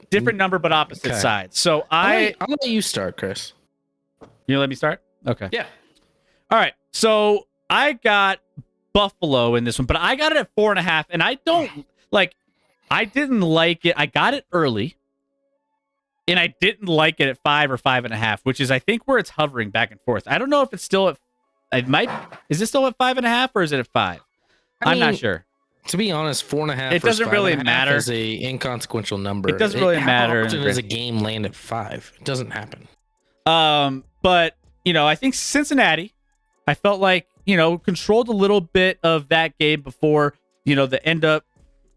[SPEAKER 1] Opposite
[SPEAKER 2] Okay.
[SPEAKER 1] sides. So
[SPEAKER 2] I'm gonna let you start, Chris.
[SPEAKER 1] you let me start. Okay.
[SPEAKER 2] Yeah.
[SPEAKER 1] All right. So I got Buffalo in this one, but I got it at 4.5, and I don't like. I didn't like it. I got it early, and I didn't like it at 5 or 5.5, which is I think where it's hovering back and forth. I don't know if it's still at. It might. Is it still at 5.5 or is it at 5? I'm not sure.
[SPEAKER 2] To be honest, 4.5.
[SPEAKER 1] It doesn't really
[SPEAKER 2] 5.5
[SPEAKER 1] matter.
[SPEAKER 2] Is a inconsequential number.
[SPEAKER 1] It doesn't really matter.
[SPEAKER 2] How often does a game land at 5? It doesn't happen.
[SPEAKER 1] But I think Cincinnati, I felt like controlled a little bit of that game before they end up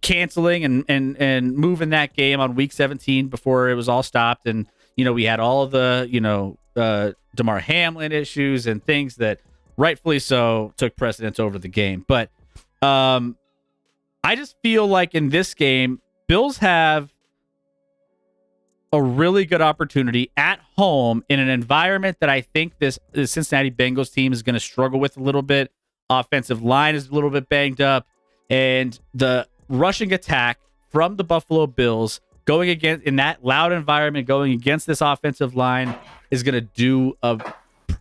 [SPEAKER 1] canceling and moving that game on week 17 before it was all stopped, and we had all of the Damar Hamlin issues and things that rightfully so took precedence over the game. But I just feel like in this game, Bills have a really good opportunity at home in an environment that I think this Cincinnati Bengals team is going to struggle with a little bit. Offensive line is a little bit banged up, and the rushing attack from the Buffalo Bills going against in that loud environment, going against this offensive line is going to do a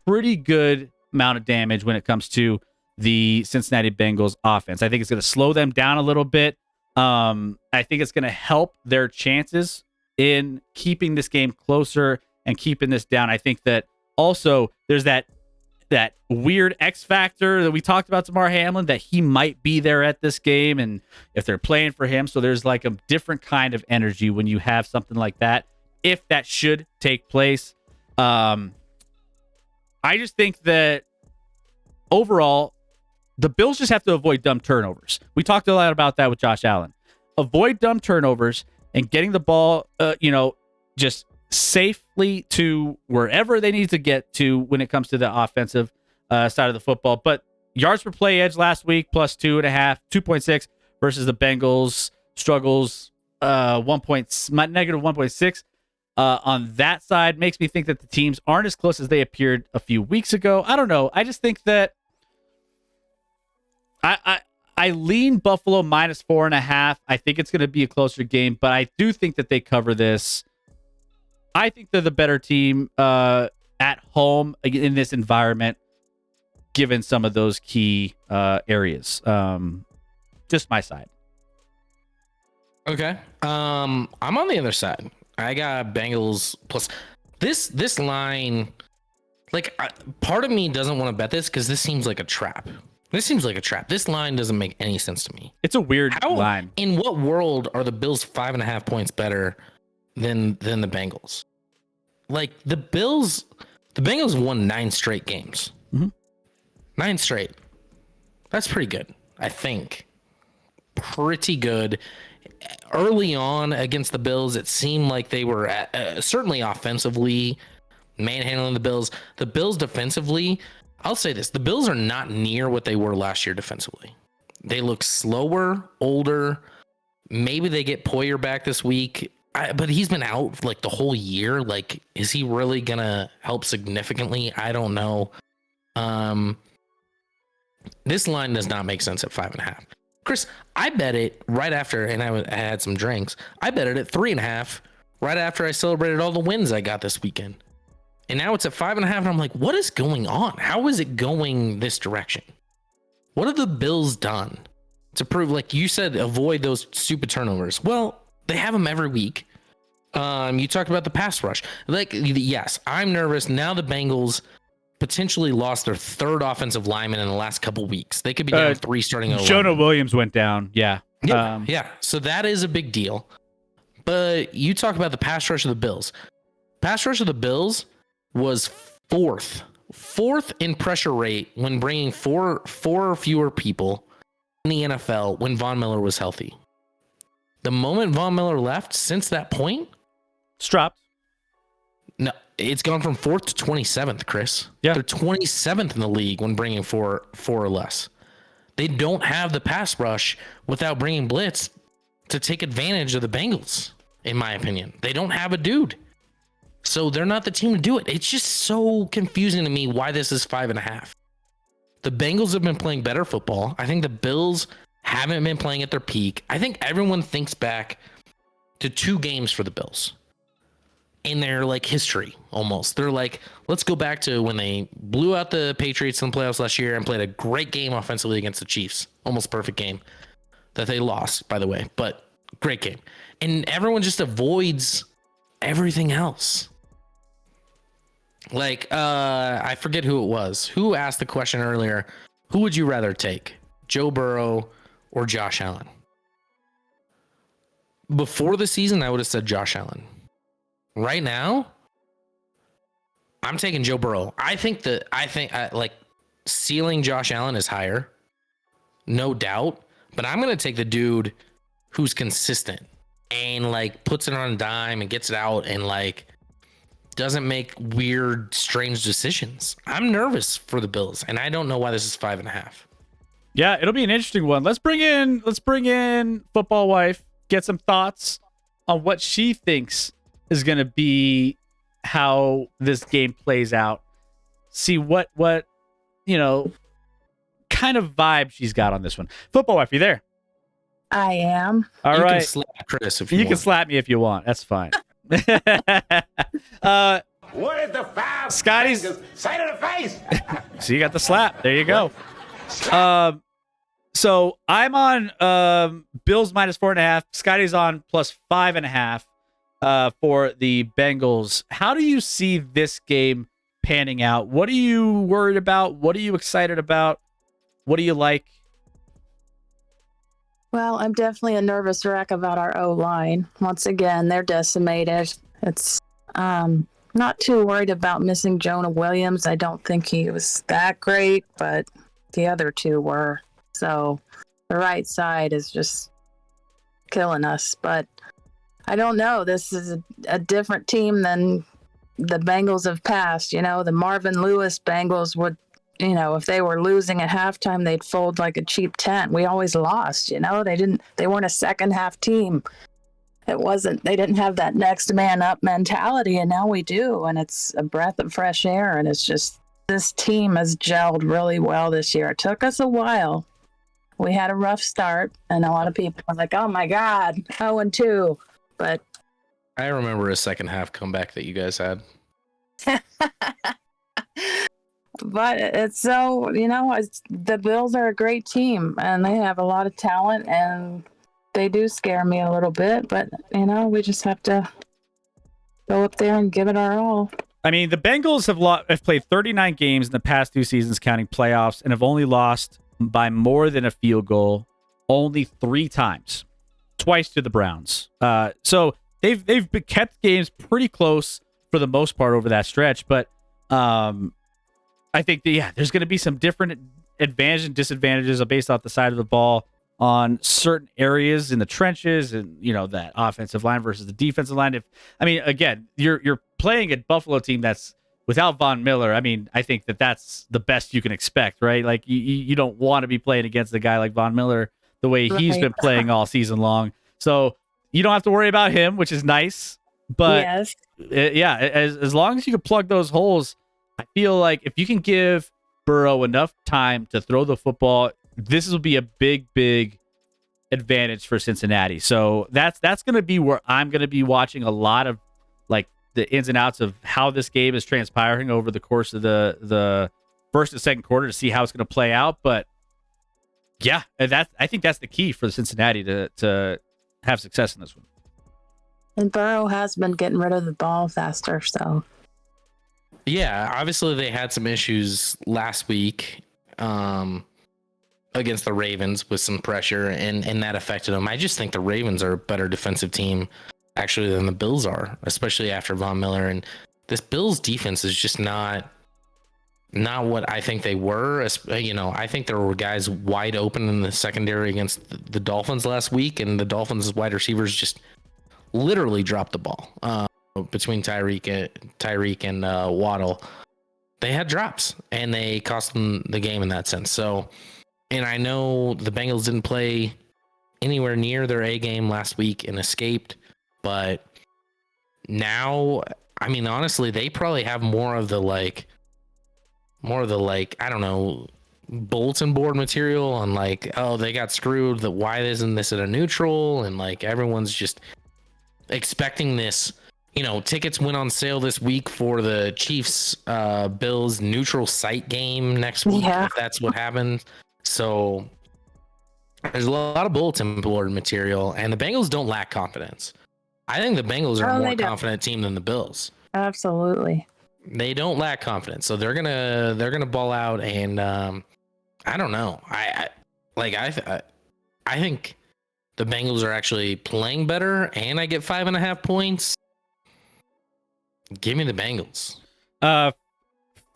[SPEAKER 1] pretty good amount of damage when it comes to the Cincinnati Bengals offense. I think it's going to slow them down a little bit. I think it's going to help their chances in keeping this game closer and keeping this down. I think that also there's that weird X factor that we talked about, Damar Hamlin, that he might be there at this game, and if they're playing for him, so there's like a different kind of energy when you have something like that, if that should take place. I just think that overall, the Bills just have to avoid dumb turnovers. We talked a lot about that with Josh Allen. Avoid dumb turnovers and getting the ball, just safely to wherever they need to get to when it comes to the offensive side of the football. But yards per play edge last week, plus 2.6 versus the Bengals struggles, negative 1.6 on that side. Makes me think that the teams aren't as close as they appeared a few weeks ago. I don't know. I just think that I lean Buffalo minus 4.5. I think it's going to be a closer game, but I do think that they cover this. I think they're the better team at home in this environment, given some of those key areas. Just my side.
[SPEAKER 2] Okay. I'm on the other side. I got Bengals plus this line. Like, part of me doesn't want to bet this because this seems like a trap. This line doesn't make any sense to me.
[SPEAKER 1] It's a weird line.
[SPEAKER 2] In what world are the Bills 5.5 points better than the Bengals? Like, the Bengals won 9 straight games.
[SPEAKER 1] Mm-hmm.
[SPEAKER 2] 9 straight. That's pretty good, I think. Pretty good. Early on against the Bills, it seemed like they were certainly offensively manhandling the Bills. The Bills defensively, I'll say this: the Bills are not near what they were last year defensively. They look slower, older. Maybe they get Poyer back this week, but he's been out like the whole year. Like, is he really gonna help significantly? I don't know. This line does not make sense at 5.5. Chris, I bet it right after, and I had some drinks. I bet it at 3.5 right after I celebrated all the wins I got this weekend. And now it's at 5.5, and I'm like, what is going on? How is it going this direction? What have the Bills done to prove, like you said, avoid those stupid turnovers? Well, they have them every week. You talked about the pass rush. Like, yes, I'm nervous. Now the Bengals potentially lost their third offensive lineman in the last couple weeks. They could be down 3 starting O-line.
[SPEAKER 1] Jonah Williams went down. Yeah.
[SPEAKER 2] Yeah. So that is a big deal. But you talk about the pass rush of the Bills. Pass rush of the Bills was fourth in pressure rate when bringing four or fewer people in the NFL when Von Miller was healthy. The moment Von Miller left, since that point,
[SPEAKER 1] It's dropped.
[SPEAKER 2] No, it's gone from 4th to 27th, Chris.
[SPEAKER 1] Yeah.
[SPEAKER 2] They're 27th in the league when bringing four or less. They don't have the pass rush without bringing blitz to take advantage of the Bengals. in my opinion. They don't have a dude. So they're not the team to do it. It's just so confusing to me why this is 5.5. The Bengals have been playing better football. I think the Bills haven't been playing at their peak. I think everyone thinks back to 2 games for the Bills in their like history almost. They're like, let's go back to when they blew out the Patriots in the playoffs last year and played a great game offensively against the Chiefs. Almost perfect game that they lost, by the way, but great game. And everyone just avoids everything else. Like, I forget who it was. Who asked the question earlier? Who would you rather take, Joe Burrow or Josh Allen? Before the season, I would have said Josh Allen. Right now, I'm taking Joe Burrow. I think like ceiling Josh Allen is higher, no doubt. But I'm gonna take the dude who's consistent and like puts it on a dime and gets it out and like doesn't make weird, strange decisions. I'm nervous for the Bills, and I don't know why this is 5.5.
[SPEAKER 1] Yeah, it'll be an interesting one. Let's bring in football wife. Get some thoughts on what she thinks is going to be how this game plays out. See what kind of vibe she's got on this one. Football wife, you there?
[SPEAKER 6] I am.
[SPEAKER 1] All
[SPEAKER 2] you
[SPEAKER 1] right.
[SPEAKER 2] can slap Chris if you want.
[SPEAKER 1] Can slap me if you want. That's fine.
[SPEAKER 7] What is the 5
[SPEAKER 1] Scotty's
[SPEAKER 7] say to the face?
[SPEAKER 1] So you got the slap. There you go. So I'm on Bills minus 4.5. Scotty's on plus 5.5 for the Bengals. How do you see this game panning out? What are you worried about? What are you excited about? What do you like?
[SPEAKER 6] Well, I'm definitely a nervous wreck about our O-line. Once again, they're decimated. It's not too worried about missing Jonah Williams. I don't think he was that great, but the other 2 were. So the right side is just killing us. But I don't know. This is a different team than the Bengals have passed. You know, the Marvin Lewis Bengals would, you know, if they were losing at halftime, they'd fold like a cheap tent. We always lost, you know. They weren't a second half team. They didn't have that next man up mentality, and now we do. And it's a breath of fresh air. And it's just, this team has gelled really well this year. It took us a while. We had a rough start, and a lot of people were like, oh my God, 0-2. But
[SPEAKER 2] I remember a second half comeback that you guys had.
[SPEAKER 6] But it's so, you know, the Bills are a great team, and they have a lot of talent, and they do scare me a little bit. But, you know, we just have to go up there and give it our all.
[SPEAKER 1] I mean, the Bengals have played 39 games in the past 2 seasons, counting playoffs, and have only lost by more than a field goal only 3 times, twice to the Browns. So they've kept games pretty close for the most part over that stretch. But I think there's going to be some different advantages and disadvantages based off the side of the ball on certain areas in the trenches, and you know, that offensive line versus the defensive line. Again, you're playing a Buffalo team that's without Von Miller. I mean, I think that's the best you can expect, right? Like you don't want to be playing against a guy like Von Miller the way he's been playing all season long. So you don't have to worry about him, which is nice. But
[SPEAKER 6] yes.
[SPEAKER 1] As long as you can plug those holes, I feel like if you can give Burrow enough time to throw the football, this will be a big advantage for Cincinnati. So that's going to be where I'm going to be watching a lot of like the ins and outs of how this game is transpiring over the course of the first and second quarter to see how it's going to play out. But yeah, I think that's the key for Cincinnati to have success in this one.
[SPEAKER 6] And Burrow has been getting rid of the ball faster, so.
[SPEAKER 2] Yeah, obviously they had some issues last week against the Ravens with some pressure, and that affected them. I just think the Ravens are a better defensive team actually than the Bills are, especially after Von Miller. And this Bills defense is just not what I think they were. You know, I think there were guys wide open in the secondary against the Dolphins last week, and the Dolphins' wide receivers just literally dropped the ball. Between Tyreek and Waddle, they had drops, and they cost them the game in that sense. So, and I know the Bengals didn't play anywhere near their A game last week and escaped But now, I mean, honestly, they probably have more of the like, I don't know, bulletin board material on like, oh, they got screwed. That why isn't this at a neutral? And like everyone's just expecting this. You know, tickets went on sale this week for the Chiefs Bills neutral site game next week, if that's what happens. So there's a lot of bulletin board material, and the Bengals don't lack confidence. I think the Bengals are a more confident team than the Bills.
[SPEAKER 6] Absolutely.
[SPEAKER 2] They don't lack confidence, so they're gonna ball out, and I don't know. I think the Bengals are actually playing better, and I get 5.5 points. Give me the Bengals.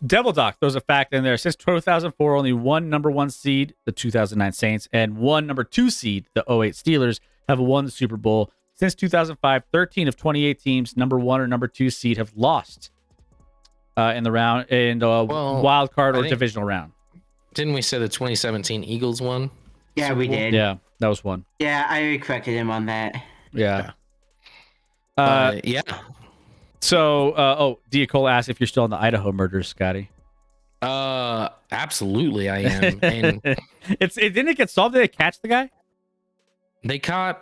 [SPEAKER 1] Devil Doc throws a fact in there. Since 2004, only one number 1 seed, the 2009 Saints, and one number 2 seed, the '08 Steelers, have won the Super Bowl. Since 2005, 13 of 28 teams, number 1 or number 2 seed, have lost in the round wild card or divisional round.
[SPEAKER 2] Didn't we say the 2017 Eagles won?
[SPEAKER 3] Yeah, we did.
[SPEAKER 1] Yeah, that was one.
[SPEAKER 3] Yeah, I corrected him on that.
[SPEAKER 1] Yeah.
[SPEAKER 2] Yeah.
[SPEAKER 1] So, Diacole asked if you're still on the Idaho murders, Scotty.
[SPEAKER 2] Absolutely, I am. And
[SPEAKER 1] didn't it get solved? Did they catch the guy?
[SPEAKER 2] They caught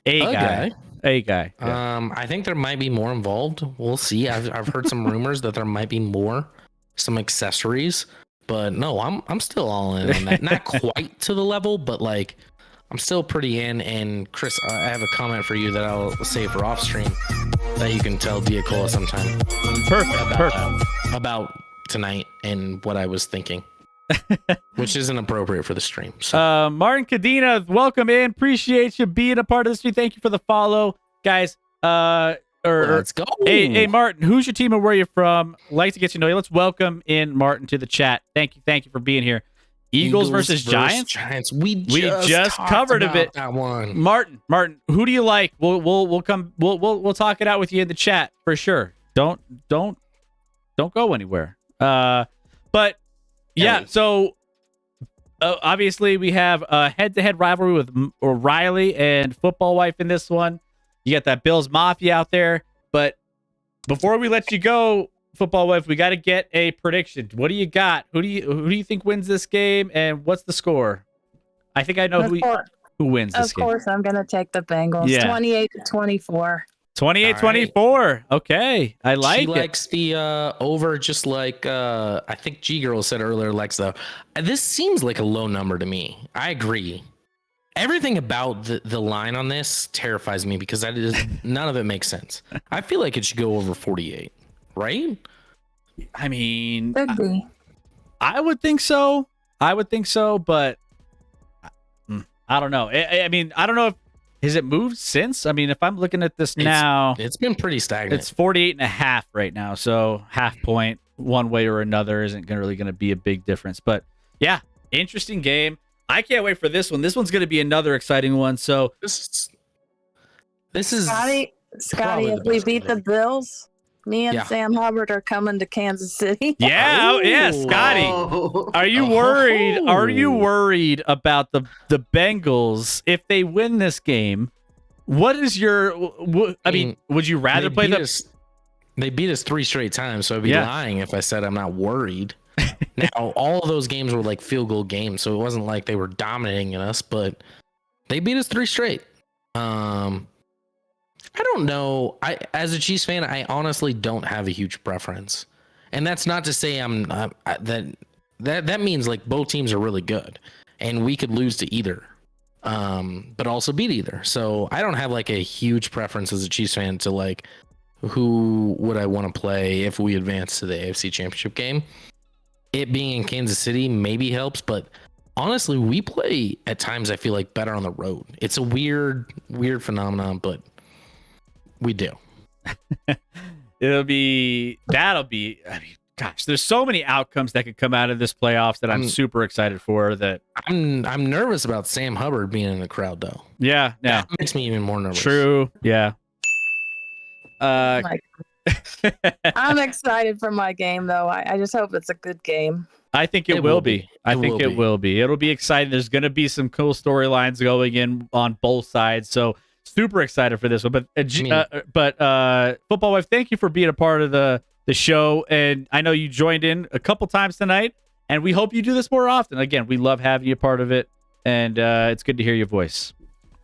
[SPEAKER 1] a guy. Yeah.
[SPEAKER 2] I think there might be more involved. We'll see. I've heard some rumors that there might be more, some accessories, but no, I'm still all in on that. Not quite to the level, but like I'm still pretty in. And Chris, I have a comment for you that I'll save for off stream that you can tell Diacola sometime.
[SPEAKER 1] Perfect.
[SPEAKER 2] About tonight and what I was thinking. Which isn't appropriate for the stream. So.
[SPEAKER 1] Martin Cadena, welcome in. Appreciate you being a part of the stream. Thank you for the follow, guys.
[SPEAKER 2] Let's go.
[SPEAKER 1] Hey, Martin, who's your team and where you're from? Like to get to know you. Let's welcome in Martin to the chat. Thank you for being here. Eagles versus Giants.
[SPEAKER 2] We just
[SPEAKER 1] covered a bit.
[SPEAKER 2] That one.
[SPEAKER 1] Martin, who do you like? We'll talk it out with you in the chat for sure. Don't go anywhere. But yeah, so obviously we have a head-to-head rivalry with Riley and Football Wife in this one. You got that Bills Mafia out there. But before we let you go, Football Wife, we got to get a prediction. What do you got? Who do you think wins this game, and what's the score? I think I know who wins this game.
[SPEAKER 6] Of course, I'm going to take the Bengals.
[SPEAKER 1] Yeah.
[SPEAKER 6] 28-24.
[SPEAKER 1] 28-24. Okay. I like it.
[SPEAKER 2] She likes the over, just like I think G-Girl said earlier, Lex, though. This seems like a low number to me. I agree. Everything about the line on this terrifies me because none of it makes sense. I feel like it should go over 48, right?
[SPEAKER 1] I mean,
[SPEAKER 6] Could be.
[SPEAKER 1] I would think so. But I don't know. I mean, I don't know if has it moved since? I mean, if I'm looking at this now,
[SPEAKER 2] it's been pretty stagnant.
[SPEAKER 1] It's 48.5 right now. So half point one way or another isn't really going to be a big difference. But yeah, interesting game. I can't wait for this one. This one's going to be another exciting one. So
[SPEAKER 2] this is
[SPEAKER 6] Scotty, if we beat the Bills, me and Sam Hubbard are coming to Kansas City.
[SPEAKER 1] Yeah, Scotty. Are you worried? Are you worried about the Bengals if they win this game? What is your? I mean, would you rather play the?
[SPEAKER 2] They beat us 3 straight times, so I'd be lying if I said I'm not worried. Now, all of those games were like field goal games, so it wasn't like they were dominating us, but they beat us 3 straight. I don't know. As a Chiefs fan, I honestly don't have a huge preference, and that's not to say that means like both teams are really good, and we could lose to either, but also beat either. So I don't have like a huge preference as a Chiefs fan to like who would I want to play if we advance to the AFC Championship game. It being in Kansas City maybe helps, but honestly, we play at times I feel like better on the road. It's a weird phenomenon, but we do.
[SPEAKER 1] That'll be. I mean, gosh, there's so many outcomes that could come out of this playoffs that I'm super excited for. That
[SPEAKER 2] I'm nervous about Sam Hubbard being in the crowd, though.
[SPEAKER 1] Yeah,
[SPEAKER 2] that makes me even more nervous.
[SPEAKER 1] True. Yeah.
[SPEAKER 6] I'm excited for my game, though. I just hope it's a good game.
[SPEAKER 1] I think it will be. I think it will be. It'll be exciting. There's going to be some cool storylines going in on both sides. So super excited for this one. But Football Wife, thank you for being a part of the show. And I know you joined in a couple times tonight, and we hope you do this more often. Again, we love having you a part of it, and it's good to hear your voice.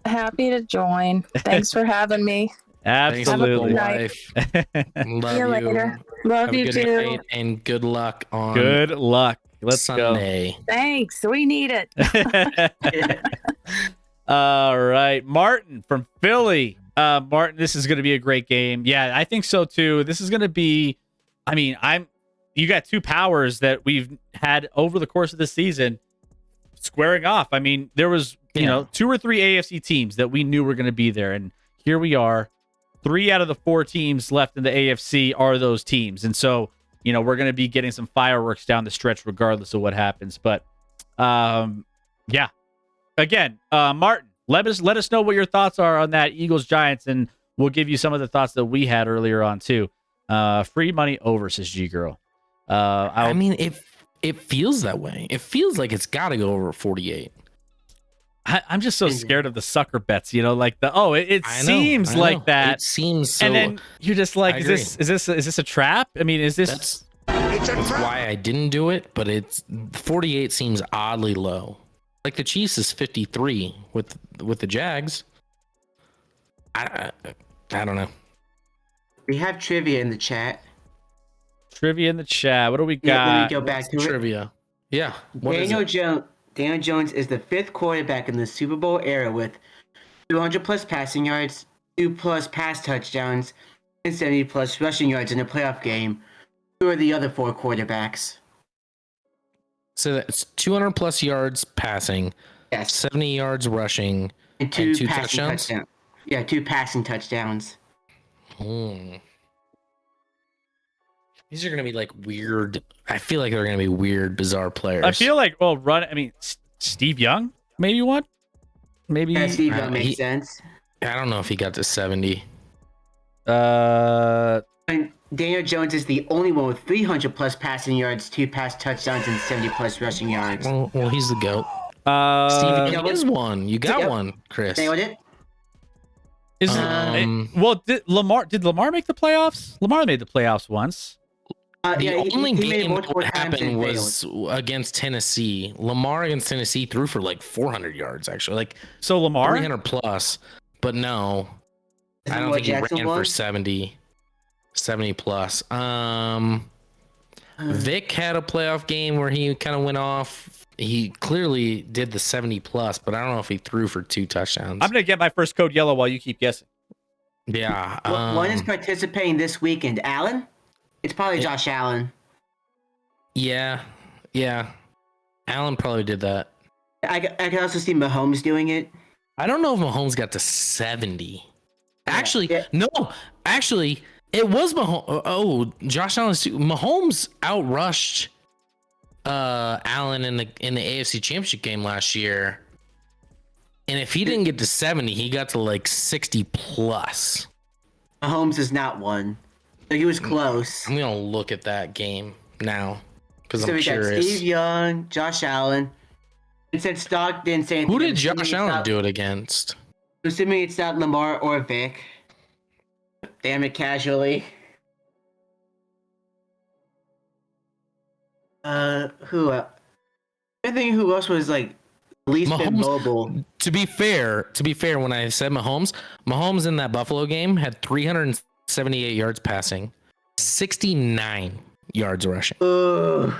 [SPEAKER 6] Happy to join. Thanks for having me.
[SPEAKER 1] Absolutely.
[SPEAKER 2] Wife. Love
[SPEAKER 6] See you later. Love
[SPEAKER 2] Have a
[SPEAKER 6] you
[SPEAKER 2] good
[SPEAKER 6] too.
[SPEAKER 2] night, and good luck on
[SPEAKER 1] Good luck. Let's
[SPEAKER 2] Sunday.
[SPEAKER 6] Thanks. We need it.
[SPEAKER 1] go. All right, Martin from Philly. Martin, this is going to be a great game. Yeah, I think so too. This is going to be. I mean, you got two powers that we've had over the course of the season squaring off. I mean, there was you know 2 or 3 AFC teams that we knew were going to be there, and here we are. 3 out of the 4 teams left in the AFC are those teams, and so we're going to be getting some fireworks down the stretch, regardless of what happens. But yeah. Again, Martin, let us know what your thoughts are on that Eagles Giants, and we'll give you some of the thoughts that we had earlier on too. Free money over, says G Girl.
[SPEAKER 2] I mean, it feels that way. It feels like it's got to go over 48.
[SPEAKER 1] I'm just so scared of the sucker bets, like it seems
[SPEAKER 2] I know.
[SPEAKER 1] like that.
[SPEAKER 2] It seems so.
[SPEAKER 1] And then you're just like, is this a trap? I mean, is this?
[SPEAKER 2] That's why I didn't do it, but 48 seems oddly low. Like the Chiefs is 53 with the Jags. I don't know.
[SPEAKER 3] We have trivia in the chat.
[SPEAKER 1] Trivia in the chat. What do we got?
[SPEAKER 3] Yeah, let me go back to it.
[SPEAKER 2] Trivia. Yeah. What is it?
[SPEAKER 3] Daniel Jones is the 5th quarterback in the Super Bowl era with 200 plus passing yards, 2 plus pass touchdowns, and 70 plus rushing yards in a playoff game. Who are the other 4 quarterbacks?
[SPEAKER 2] So that's 200 plus yards passing,
[SPEAKER 3] Yes.
[SPEAKER 2] 70 yards rushing,
[SPEAKER 3] And 2
[SPEAKER 2] 2
[SPEAKER 3] passing
[SPEAKER 2] touchdowns?
[SPEAKER 3] Yeah, 2 passing touchdowns.
[SPEAKER 2] These are going to be like weird. I feel like they're going to be weird, bizarre players.
[SPEAKER 1] I feel like Steve Young, maybe one, maybe.
[SPEAKER 3] Yeah, Steve, that makes sense.
[SPEAKER 2] I don't know if he got to 70.
[SPEAKER 3] And Daniel Jones is the only one with 300 plus passing yards, 2 pass touchdowns, and 70 plus rushing yards.
[SPEAKER 2] Well, he's the GOAT. Steve Young is one. You got one, Chris.
[SPEAKER 3] Nailed it.
[SPEAKER 1] Did Lamar make the playoffs? Lamar made the playoffs once.
[SPEAKER 2] The only
[SPEAKER 3] he made it
[SPEAKER 2] game
[SPEAKER 3] multiple
[SPEAKER 2] that
[SPEAKER 3] times
[SPEAKER 2] happened
[SPEAKER 3] and
[SPEAKER 2] was against Tennessee. Lamar against Tennessee threw for like 400 yards, actually. Like
[SPEAKER 1] So Lamar
[SPEAKER 2] 300 plus, but no. I don't think he ran for 70 plus. Vic had a playoff game where he kind of went off. He clearly did the 70 plus, but I don't know if he threw for 2 touchdowns.
[SPEAKER 1] I'm gonna get my first code yellow while you keep guessing.
[SPEAKER 2] Yeah.
[SPEAKER 3] One is participating this weekend. Allen? It's probably Josh Allen.
[SPEAKER 2] Yeah. Allen probably did that.
[SPEAKER 3] I can also see Mahomes doing it.
[SPEAKER 2] I don't know if Mahomes got to 70. Actually,
[SPEAKER 3] Yeah.
[SPEAKER 2] no. Actually, it was Mahomes. Oh, Josh Allen. Mahomes outrushed Allen in the AFC Championship game last year. And if he didn't get to 70, he got to like 60 plus.
[SPEAKER 3] Mahomes is not one. So he was close.
[SPEAKER 2] I'm gonna look at that game now because
[SPEAKER 3] So
[SPEAKER 2] I'm
[SPEAKER 3] we got
[SPEAKER 2] curious.
[SPEAKER 3] Steve Young, Josh Allen. And since Stock didn't say anything,
[SPEAKER 2] Who did
[SPEAKER 3] I'm assuming
[SPEAKER 2] Josh
[SPEAKER 3] it's
[SPEAKER 2] Allen
[SPEAKER 3] not-
[SPEAKER 2] do it against?
[SPEAKER 3] Assuming it's not Lamar or Vic. Damn it, casually. Who? I think who else was like least been mobile.
[SPEAKER 2] To be fair, when I said Mahomes in that Buffalo game had 378 yards passing, 69 yards rushing.
[SPEAKER 3] One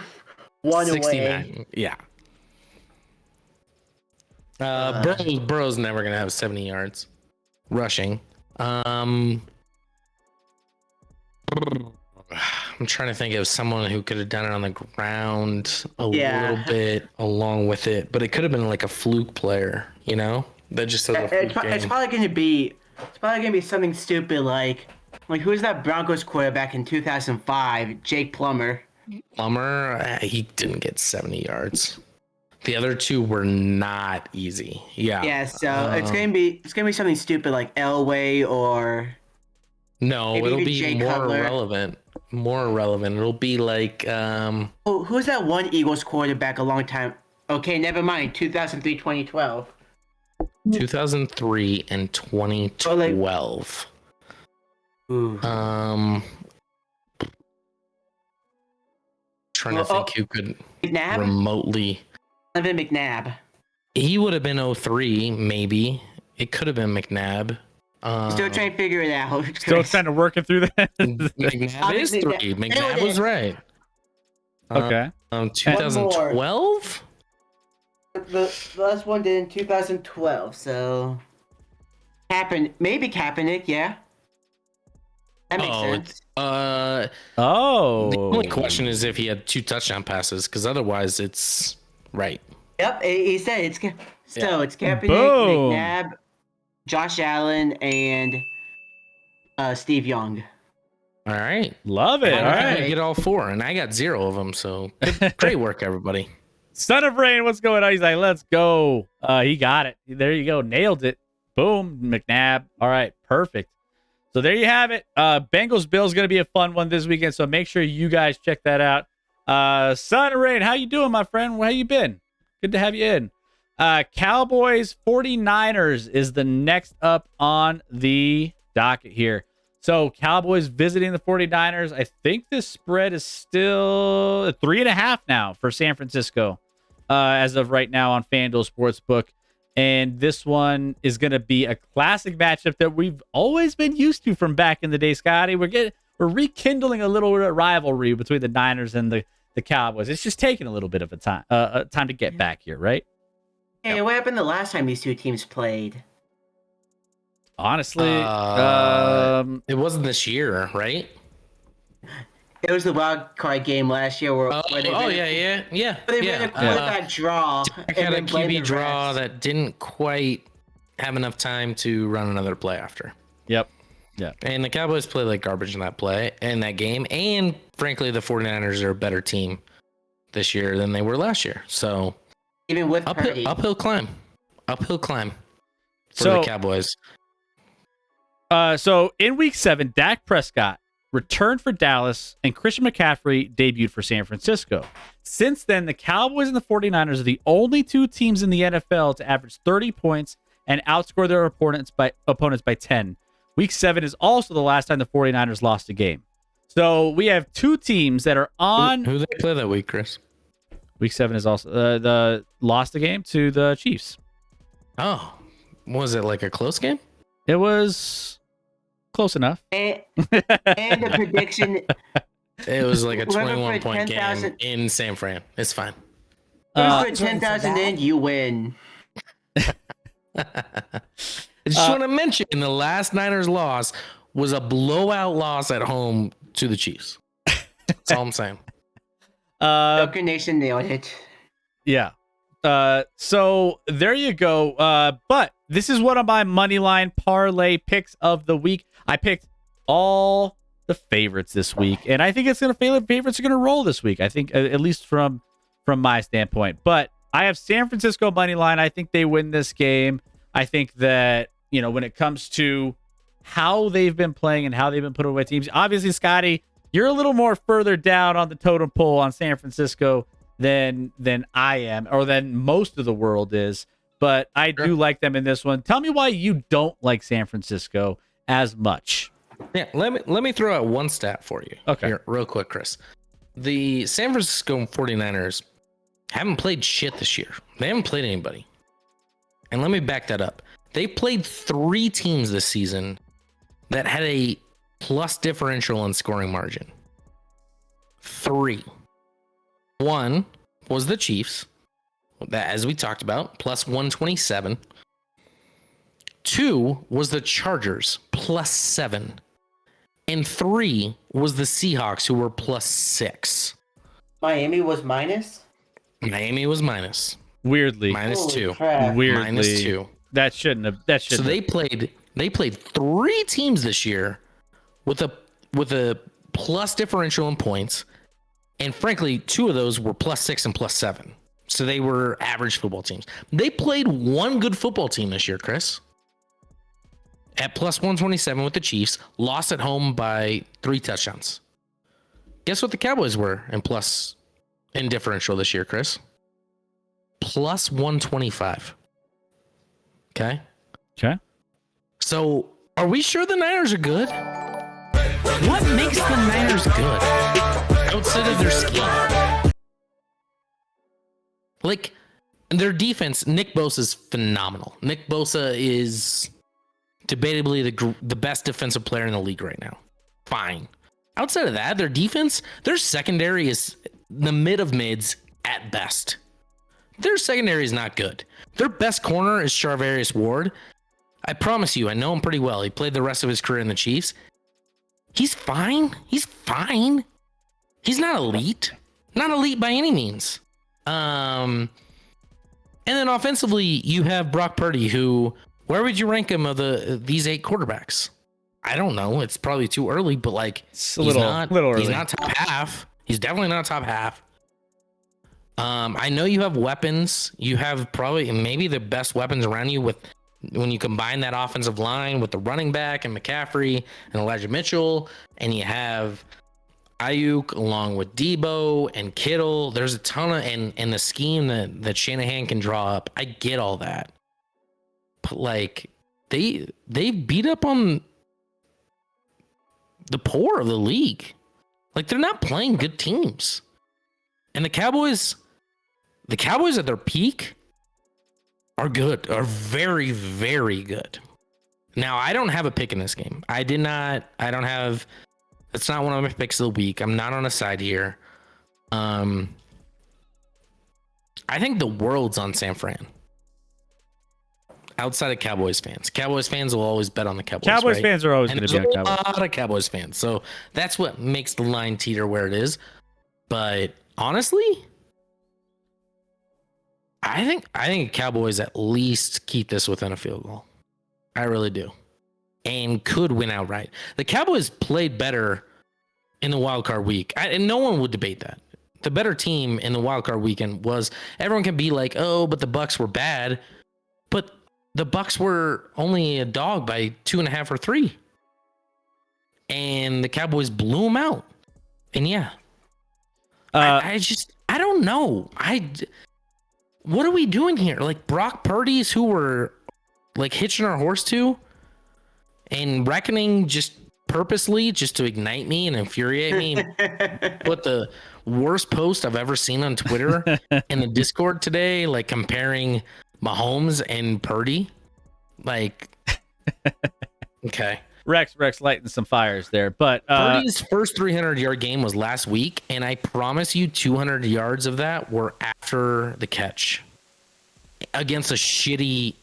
[SPEAKER 2] 69.
[SPEAKER 3] away.
[SPEAKER 2] Yeah. Burrow's never gonna have 70 yards rushing. I'm trying to think of someone who could have done it on the ground a little bit along with it, but it could have been like a fluke player, that just has a fluke game.
[SPEAKER 3] It's probably gonna be something stupid like who's that Broncos quarterback in 2005? Jake Plummer.
[SPEAKER 2] He didn't get 70 yards. The other 2 were not easy. Yeah.
[SPEAKER 3] Yeah, so it's gonna be something stupid like Elway or
[SPEAKER 2] no,
[SPEAKER 3] maybe
[SPEAKER 2] it'll
[SPEAKER 3] even
[SPEAKER 2] be
[SPEAKER 3] Jay
[SPEAKER 2] more
[SPEAKER 3] Cutler.
[SPEAKER 2] relevant. It'll be like
[SPEAKER 3] who's that one Eagles quarterback a long time? Okay, never mind. 2003, 2012.
[SPEAKER 2] 2003 and 2012.
[SPEAKER 3] Ooh.
[SPEAKER 2] Trying to think who could
[SPEAKER 3] McNabb?
[SPEAKER 2] remotely.
[SPEAKER 3] Donovan McNabb.
[SPEAKER 2] He would have been 03, maybe. It could have been McNabb.
[SPEAKER 3] Still trying to figure it out.
[SPEAKER 1] Still
[SPEAKER 3] Chris.
[SPEAKER 1] trying to work it through that.
[SPEAKER 2] McNabb is 3. McNabb was right.
[SPEAKER 1] Okay.
[SPEAKER 2] 2012?
[SPEAKER 3] The last one did in 2012, so maybe Kaepernick, yeah. That makes sense.
[SPEAKER 2] The
[SPEAKER 1] Oh.
[SPEAKER 2] only question is if he had 2 touchdown passes, because otherwise it's right.
[SPEAKER 3] Yep, he said it's it's Kaepernick,
[SPEAKER 1] Boom.
[SPEAKER 3] McNabb, Josh Allen, and Steve Young.
[SPEAKER 2] All right.
[SPEAKER 1] Love it.
[SPEAKER 2] All
[SPEAKER 1] All
[SPEAKER 2] right.
[SPEAKER 1] right.
[SPEAKER 2] Get all 4, and I got 0 of them. So great work, everybody.
[SPEAKER 1] Son of Rain, what's going on? He's like, let's go. He got it. There you go. Nailed it. Boom. McNabb. All right. Perfect. So there you have it. Bengals Bills going to be a fun one this weekend. So make sure you guys check that out. Son of Rain, how you doing, my friend? How you been? Good to have you in. Cowboys 49ers is the next up on the docket here. So Cowboys visiting the 49ers. I think this spread is still 3.5 now for San Francisco as of right now on FanDuel Sportsbook. And this one is going to be a classic matchup that we've always been used to from back in the day, Scotty. We're rekindling a little rivalry between the Niners and the Cowboys. It's just taking a little bit of a time to get back here, right?
[SPEAKER 3] Hey, what happened the last time these two teams played?
[SPEAKER 1] Honestly,
[SPEAKER 2] it wasn't this year, right?
[SPEAKER 3] It was the wild card game last year where they ran a quarterback draw.
[SPEAKER 2] I had a
[SPEAKER 3] then blamed
[SPEAKER 2] QB
[SPEAKER 3] the
[SPEAKER 2] draw
[SPEAKER 3] refs.
[SPEAKER 2] that didn't quite have enough time to run another play after.
[SPEAKER 1] Yep.
[SPEAKER 2] And the Cowboys played like garbage in that game. And frankly, the 49ers are a better team this year than they were last year. So
[SPEAKER 3] Even with Purdy.
[SPEAKER 2] uphill climb for
[SPEAKER 1] So-
[SPEAKER 2] the Cowboys.
[SPEAKER 1] So in week 7, Dak Prescott returned for Dallas and Christian McCaffrey debuted for San Francisco. Since then, the Cowboys and the 49ers are the only 2 teams in the NFL to average 30 points and outscore their opponents by 10. Week 7 is also the last time the 49ers lost a game. So we have 2 teams that are on.
[SPEAKER 2] Who they play that week, Chris?
[SPEAKER 1] Week 7 is also the lost a game to the Chiefs.
[SPEAKER 2] Oh, was it like a close game?
[SPEAKER 1] It was close enough.
[SPEAKER 3] And the prediction,
[SPEAKER 2] It was like a
[SPEAKER 3] Whoever
[SPEAKER 2] 21
[SPEAKER 3] put
[SPEAKER 2] point
[SPEAKER 3] 10,000
[SPEAKER 2] game in San Fran. It's fine.
[SPEAKER 3] you put 10,000 in, you win.
[SPEAKER 2] I just want to mention the last Niners loss was a blowout loss at home to the Chiefs. That's all I'm saying.
[SPEAKER 3] Joker Nation nailed it.
[SPEAKER 1] Yeah. So there you go. But this is one of my money line parlay picks of the week. I picked all the favorites this week, and I think it's gonna favorites are gonna roll this week. I think at least from my standpoint. But I have San Francisco money line. I think they win this game. I think that when it comes to how they've been playing and how they've been putting away teams, obviously, Scotty, you're a little more further down on the totem pole on San Francisco than I am, or than most of the world is. But I do like them in this one. Tell me why you don't like San Francisco as much.
[SPEAKER 2] Yeah, let me throw out one stat for you.
[SPEAKER 1] Okay.
[SPEAKER 2] Here, real quick, Chris. The San Francisco 49ers haven't played shit this year. They haven't played anybody. And let me back that up. They played 3 teams this season that had a plus differential in scoring margin. 3. 1 was the Chiefs, that as we talked about, plus 127. 2 was the Chargers, plus 7. And 3 was the Seahawks, who were plus 6.
[SPEAKER 3] Miami was minus?
[SPEAKER 2] Miami was minus.
[SPEAKER 1] Weirdly.
[SPEAKER 2] Minus
[SPEAKER 3] Holy
[SPEAKER 2] 2.
[SPEAKER 3] crap.
[SPEAKER 1] Weirdly.
[SPEAKER 2] Minus 2.
[SPEAKER 1] That shouldn't have.
[SPEAKER 2] So they played 3 teams this year with a plus differential in points, and frankly, 2 of those were plus 6 and plus 7. So they were average football teams. They played 1 good football team this year, Chris. At plus 127 with the Chiefs, lost at home by 3 touchdowns. Guess what the Cowboys were in differential this year, Chris? Plus 125. Okay.
[SPEAKER 1] Okay.
[SPEAKER 2] So are we sure the Niners are good? What makes the Niners good outside of their scheme? Like their defense, Nick Bosa is phenomenal. Nick Bosa is debatably the best defensive player in the league right now. Fine. Outside of that, their defense, their secondary is the mid of mids at best. Their secondary is not good. Their best corner is Charvarius Ward. I promise you, I know him pretty well. He played the rest of his career in the Chiefs. He's fine. He's fine. He's not elite. Not elite by any means. And then offensively, you have Brock Purdy, who, where would you rank him of these 8 quarterbacks? I don't know. It's probably too early, but like
[SPEAKER 1] It's a little early.
[SPEAKER 2] He's not top half. He's definitely not top half. I know you have weapons. You have probably maybe the best weapons around you with when you combine that offensive line with the running back and McCaffrey and Elijah Mitchell, and you have Ayuk along with Debo and Kittle. There's a ton of and the scheme that Shanahan can draw up. I get all that, but like they beat up on the poor of the league. Like they're not playing good teams, and the Cowboys at their peak are good, are very, very good. Now, I don't have a pick in this game. It's not one of my picks of the week. I'm not on a side here. I think the world's on San Fran. Outside of Cowboys fans. Cowboys fans will always bet on the Cowboys.
[SPEAKER 1] Cowboys
[SPEAKER 2] right?
[SPEAKER 1] fans are always
[SPEAKER 2] And
[SPEAKER 1] going to
[SPEAKER 2] there's
[SPEAKER 1] be on
[SPEAKER 2] a
[SPEAKER 1] Cowboys.
[SPEAKER 2] lot of Cowboys fans. So that's what makes the line teeter where it is. But honestly, I think Cowboys at least keep this within a field goal. I really do. And could win outright. The Cowboys played better in the wild card week. And no one would debate that. The better team in the wild card weekend was, everyone can be like, oh, but the Bucs were bad. But the Bucs were only a dog by 2.5 or 3. And the Cowboys blew them out. And yeah. I don't know. What are we doing here? Like Brock Purdy's who we're like hitching our horse to and reckoning just purposely just to ignite me and infuriate me. Put the worst post I've ever seen on Twitter in the Discord today, like comparing Mahomes and Purdy. Like, okay.
[SPEAKER 1] Rex lighting some fires there, but
[SPEAKER 2] Purdy's first 300-yard game was last week, and I promise you 200 yards of that were after the catch against a shitty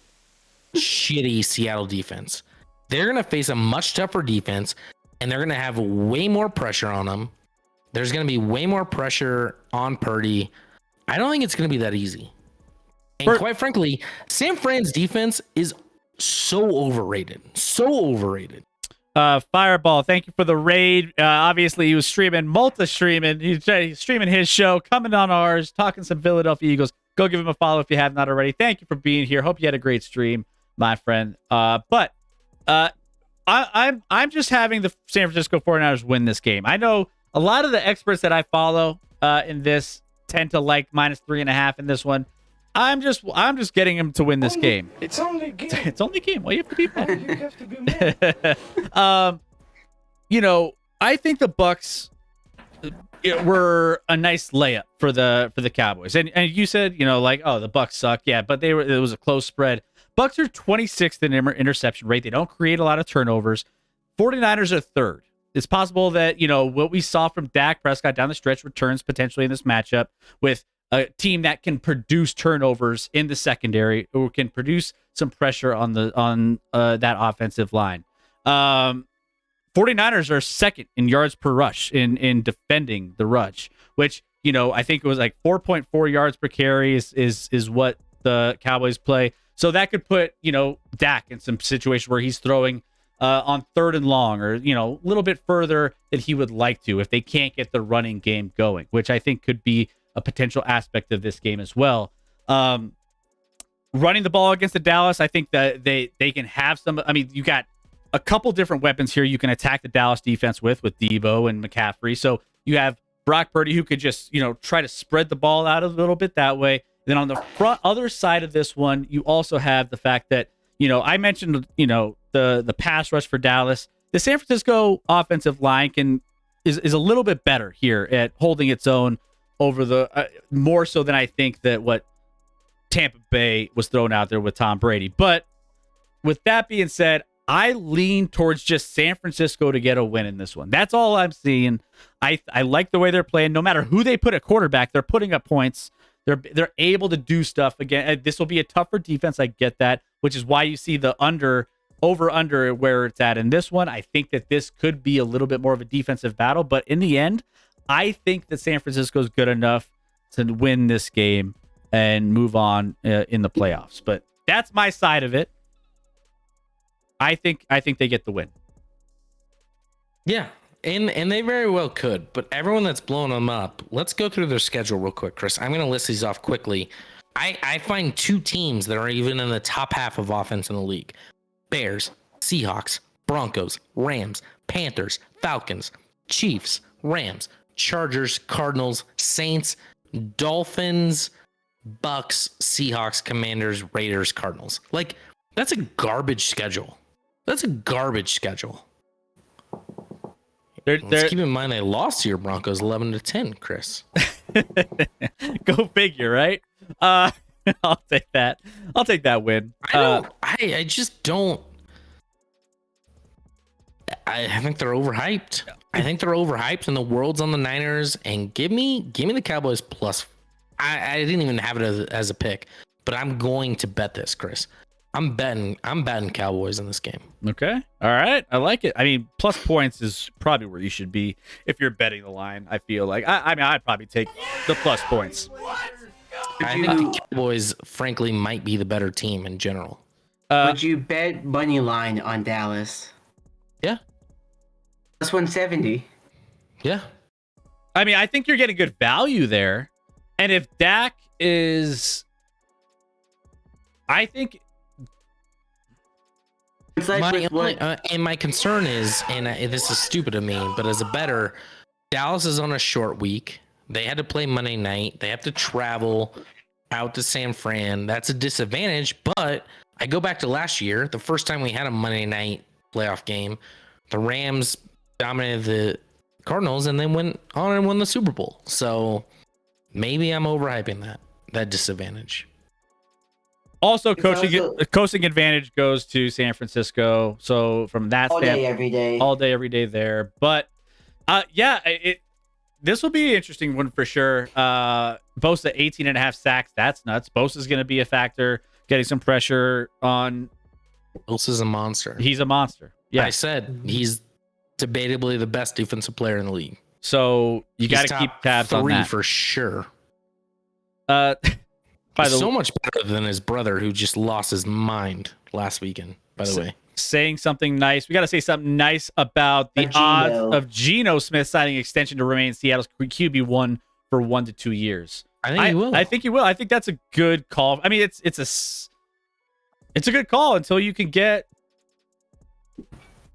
[SPEAKER 2] Seattle defense. They're going to face a much tougher defense, and they're going to have way more pressure on them. There's going to be way more pressure on Purdy. I don't think it's going to be that easy. And quite frankly, San Fran's defense is so overrated.
[SPEAKER 1] Fireball, thank you for the raid. Obviously, he was streaming, multi-streaming. He's streaming his show, coming on ours, talking some Philadelphia Eagles. Go give him a follow if you have not already. Thank you for being here. Hope you had a great stream, my friend. But I'm just having the San Francisco 49ers win this game. I know a lot of the experts that I follow in this tend to like -3.5 in this one. I'm just getting him to win this game.
[SPEAKER 8] It's only a game.
[SPEAKER 1] It's only a game. Why you have to be mad?
[SPEAKER 8] You have to be mad.
[SPEAKER 1] I think the Bucks were a nice layup for the Cowboys. And you said, the Bucks suck. Yeah, but it was a close spread. Bucks are 26th in interception rate. They don't create a lot of turnovers. 49ers are third. It's possible that, what we saw from Dak Prescott down the stretch returns potentially in this matchup with a team that can produce turnovers in the secondary or can produce some pressure on that offensive line. 49ers are second in yards per rush in defending the rush, which, I think it was like 4.4 yards per carry is what the Cowboys play. So that could put, Dak in some situation where he's throwing on 3rd and long or, a little bit further than he would like to if they can't get the running game going, which I think could be a potential aspect of this game as well. Running the ball against the Dallas, I think that they can have some. I mean, you got a couple different weapons here you can attack the Dallas defense with Debo and McCaffrey. So you have Brock Purdy who could just, try to spread the ball out a little bit that way. Then on the other side of this one, you also have the fact that I mentioned, the pass rush for Dallas. The San Francisco offensive line is a little bit better here at holding its own over the more so than I think that what Tampa Bay was thrown out there with Tom Brady. But with that being said, I lean towards just San Francisco to get a win in this one. That's all I'm seeing. I like the way they're playing. No matter who they put at quarterback, they're putting up points. They're able to do stuff. Again, this will be a tougher defense. I get that, which is why you see the over-under where it's at in this one. I think that this could be a little bit more of a defensive battle. But in the end, I think that San Francisco is good enough to win this game and move on in the playoffs. But that's my side of it. I think they get the win.
[SPEAKER 2] Yeah, and they very well could. But everyone that's blowing them up, let's go through their schedule real quick, Chris. I'm going to list these off quickly. I find two teams that are even in the top half of offense in the league: Bears, Seahawks, Broncos, Rams, Panthers, Falcons, Chiefs, Rams, Chargers, Cardinals, Saints, Dolphins, Bucks, Seahawks, Commanders, Raiders, Cardinals. Like, that's a garbage schedule. Let's keep in mind they lost to your Broncos 11-10, Chris.
[SPEAKER 1] Go figure, right? I'll take that. I'll take that win.
[SPEAKER 2] I just don't. I think they're overhyped. And the world's on the Niners. And give me the Cowboys plus. I didn't even have it as a pick, but I'm going to bet this, Chris. I'm betting Cowboys in this game.
[SPEAKER 1] Okay. All right. I like it. I mean, plus points is probably where you should be if you're betting the line. I feel like I'd probably take the plus points.
[SPEAKER 2] I think the Cowboys, frankly, might be the better team in general.
[SPEAKER 3] Would you bet money line on Dallas?
[SPEAKER 2] Yeah.
[SPEAKER 3] Plus 170.
[SPEAKER 2] Yeah.
[SPEAKER 1] I mean, I think you're getting good value there. And if Dak is, I think.
[SPEAKER 3] It's like
[SPEAKER 2] and my concern is, and this is stupid of me, but as a bettor, Dallas is on a short week. They had to play Monday night. They have to travel out to San Fran. That's a disadvantage. But I go back to last year, the first time we had a Monday night playoff game, the Rams dominated the Cardinals and then went on and won the Super Bowl. So maybe I'm overhyping that disadvantage.
[SPEAKER 1] Also, coaching advantage goes to San Francisco. So from that
[SPEAKER 3] all day, every day
[SPEAKER 1] there. But this will be an interesting one for sure. Bosa 18.5 sacks. That's nuts. Bosa's going to be a factor, getting some pressure on.
[SPEAKER 2] Bosa's a monster.
[SPEAKER 1] He's a monster. Yeah,
[SPEAKER 2] I said he's debatably the best defensive player in the league.
[SPEAKER 1] So you got to keep tabs on that
[SPEAKER 2] for sure.
[SPEAKER 1] So
[SPEAKER 2] much better than his brother, who just lost his mind last weekend, by the way.
[SPEAKER 1] Saying something nice. We got to say something nice about the odds of Geno Smith signing an extension to remain Seattle's QB1 for 1 to 2 years.
[SPEAKER 2] I think he will.
[SPEAKER 1] I think he will. I think that's a good call. I mean, it's a good call until you can get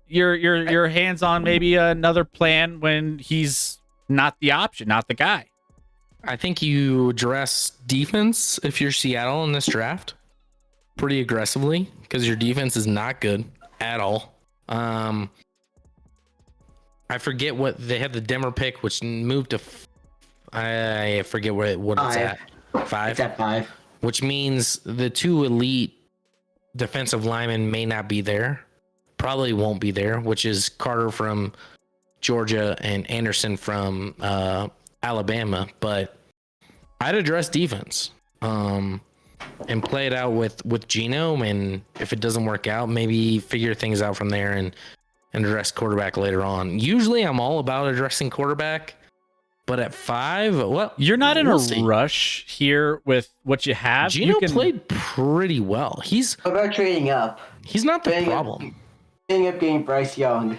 [SPEAKER 1] your hands on maybe another plan when he's not the option, not the guy.
[SPEAKER 2] I think you address defense if you're Seattle in this draft pretty aggressively because your defense is not good at all. I forget what they had the Denver pick, which moved to. I forget what it's at. 5.
[SPEAKER 3] It's at 5.
[SPEAKER 2] Which means the two elite defensive linemen may not be there. Probably won't be there, which is Carter from Georgia and Anderson from Alabama, but I'd address defense and play it out with Geno, and if it doesn't work out, maybe figure things out from there and address quarterback later on. Usually I'm all about addressing quarterback, but at 5, well,
[SPEAKER 1] you're not in a rush here with what you have.
[SPEAKER 2] Geno played pretty well. What
[SPEAKER 3] about trading up?
[SPEAKER 2] He's not the problem.
[SPEAKER 3] Trading up getting Bryce Young.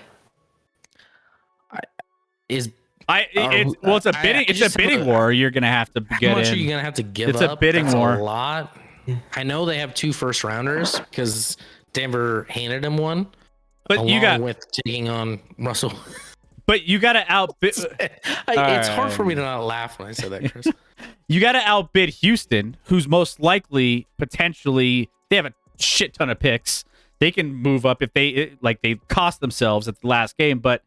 [SPEAKER 1] It's a bidding war. You're gonna have to get in.
[SPEAKER 2] How much are you gonna have to give up?
[SPEAKER 1] It's a bidding war.
[SPEAKER 2] A lot. I know they have 2 first rounders because Denver handed him one.
[SPEAKER 1] But you got
[SPEAKER 2] with taking on Russell.
[SPEAKER 1] But you got to outbid.
[SPEAKER 2] It's hard for me to not laugh when I say that, Chris.
[SPEAKER 1] You got to outbid Houston, who's most likely potentially they have a shit ton of picks. They can move up if they cost themselves at the last game, but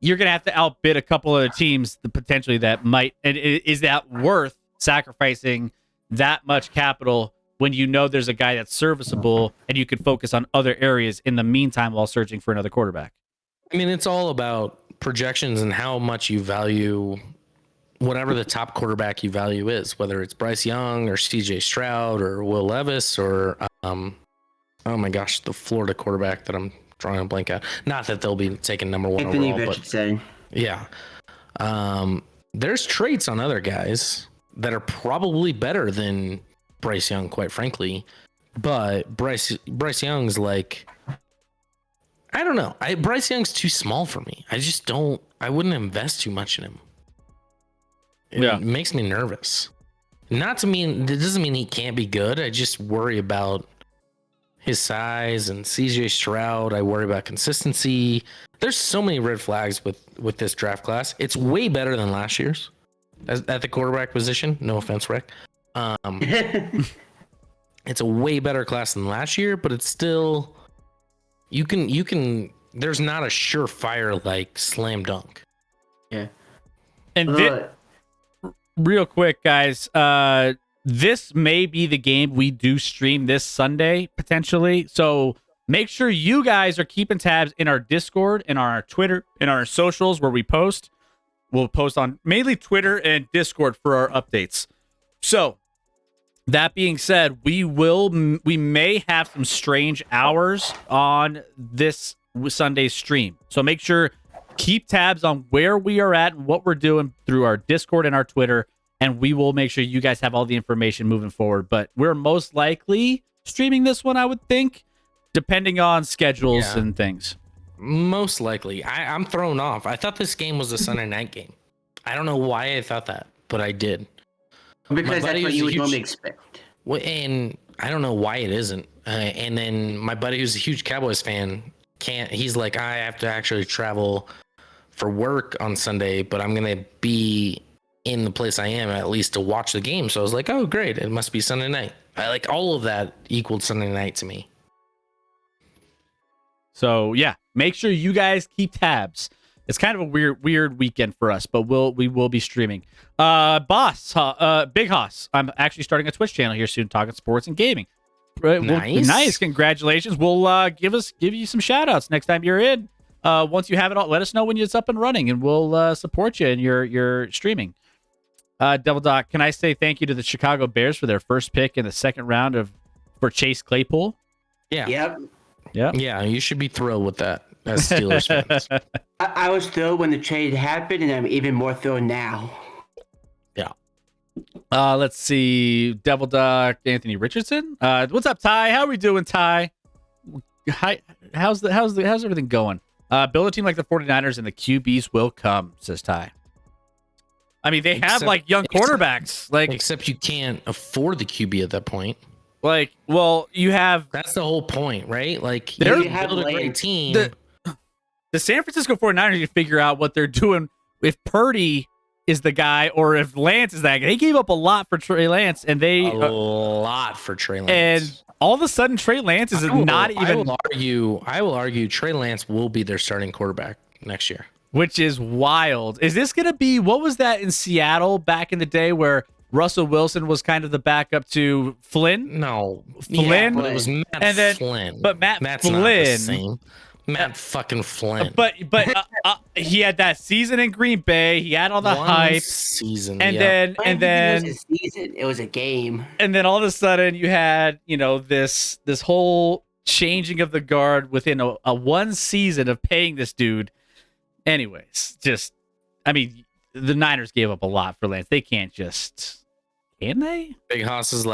[SPEAKER 1] you're gonna have to outbid a couple of teams potentially that might. And is that worth sacrificing that much capital when you know there's a guy that's serviceable and you could focus on other areas in the meantime while searching for another quarterback?
[SPEAKER 2] I mean, it's all about projections and how much you value whatever the top quarterback you value is, whether it's Bryce Young or CJ Stroud or Will Levis or oh my gosh, the Florida quarterback that I'm drawing a blank out. Not that they'll be taking number one
[SPEAKER 3] Anthony
[SPEAKER 2] overall,
[SPEAKER 3] Richardson.
[SPEAKER 2] but yeah. There's traits on other guys that are probably better than Bryce Young, quite frankly. But Bryce Young's like, I don't know. Bryce Young's too small for me. I wouldn't invest too much in him. It makes me nervous. It doesn't mean he can't be good. I just worry about his size. And CJ Stroud, I worry about consistency. There's so many red flags with this draft class. It's way better than last year's at the quarterback position. No offense, Rick. It's a way better class than last year, but it's still you can. There's not a surefire like slam dunk.
[SPEAKER 3] Yeah.
[SPEAKER 1] And real quick, guys, this may be the game we do stream this Sunday, potentially. So make sure you guys are keeping tabs in our Discord and our Twitter and our socials where we post. We'll post on mainly Twitter and Discord for our updates. So that being said, we may have some strange hours on this Sunday's stream. So make sure keep tabs on where we are at and what we're doing through our Discord and our Twitter, and we will make sure you guys have all the information moving forward. But we're most likely streaming this one, I would think, depending on schedules and things.
[SPEAKER 2] Most likely. I'm thrown off. I thought this game was a Sunday night game. I don't know why I thought that, but I did.
[SPEAKER 3] Because that's what you would normally expect.
[SPEAKER 2] Well, and I don't know why it isn't. And then my buddy who's a huge Cowboys fan he's like, I have to actually travel for work on Sunday, but I'm going to be in the place I am at least to watch the game. So I was like, oh, great. It must be Sunday night. All of that equaled Sunday night to me.
[SPEAKER 1] So yeah, make sure you guys keep tabs. It's kind of a weird weekend for us, but we will be streaming. Big Hoss, I'm actually starting a Twitch channel here soon, talking sports and gaming. Nice. Congratulations. We'll give you some shout outs next time you're in. Once you have it all, let us know when it's up and running, and we'll support you in your streaming. Devil Doc, can I say thank you to the Chicago Bears for their first pick in the second round for Chase Claypool?
[SPEAKER 2] Yeah.
[SPEAKER 3] Yep.
[SPEAKER 2] Yeah, you should be thrilled with that as Steelers fans.
[SPEAKER 3] I was thrilled when the trade happened, and I'm even more thrilled now.
[SPEAKER 2] Yeah.
[SPEAKER 1] Let's see. Devil Duck, Anthony Richardson. What's up, Ty? How are we doing, Ty? Hi, how's everything going? Build a team like the 49ers and the QBs will come, says Ty. I mean, they have young quarterbacks.
[SPEAKER 2] Except you can't afford the QB at that point.
[SPEAKER 1] You have.
[SPEAKER 2] That's the whole point, right?
[SPEAKER 1] You
[SPEAKER 2] have build a great team.
[SPEAKER 1] The San Francisco 49ers need to figure out what they're doing if Purdy is the guy or if Lance is that guy. They gave up a lot for Trey Lance, and
[SPEAKER 2] a lot for Trey Lance.
[SPEAKER 1] And all of a sudden, Trey Lance is not even.
[SPEAKER 2] I will argue Trey Lance will be their starting quarterback next year,
[SPEAKER 1] which is wild. Is this going to be what was that in Seattle back in the day where Russell Wilson was kind of the backup to Flynn?
[SPEAKER 2] No,
[SPEAKER 1] Flynn.
[SPEAKER 2] But it was Matt Flynn.
[SPEAKER 1] But Matt's
[SPEAKER 2] Flynn.
[SPEAKER 1] Not the
[SPEAKER 2] same. Matt fucking Flynn.
[SPEAKER 1] But he had that season in Green Bay. He had all the hype
[SPEAKER 2] season,
[SPEAKER 1] and then
[SPEAKER 3] it was a season. It was a game.
[SPEAKER 1] And then all of a sudden you had this whole changing of the guard within a one season of paying this dude. Anyways, the Niners gave up a lot for Lance. They can't can they?
[SPEAKER 2] Big Hoss is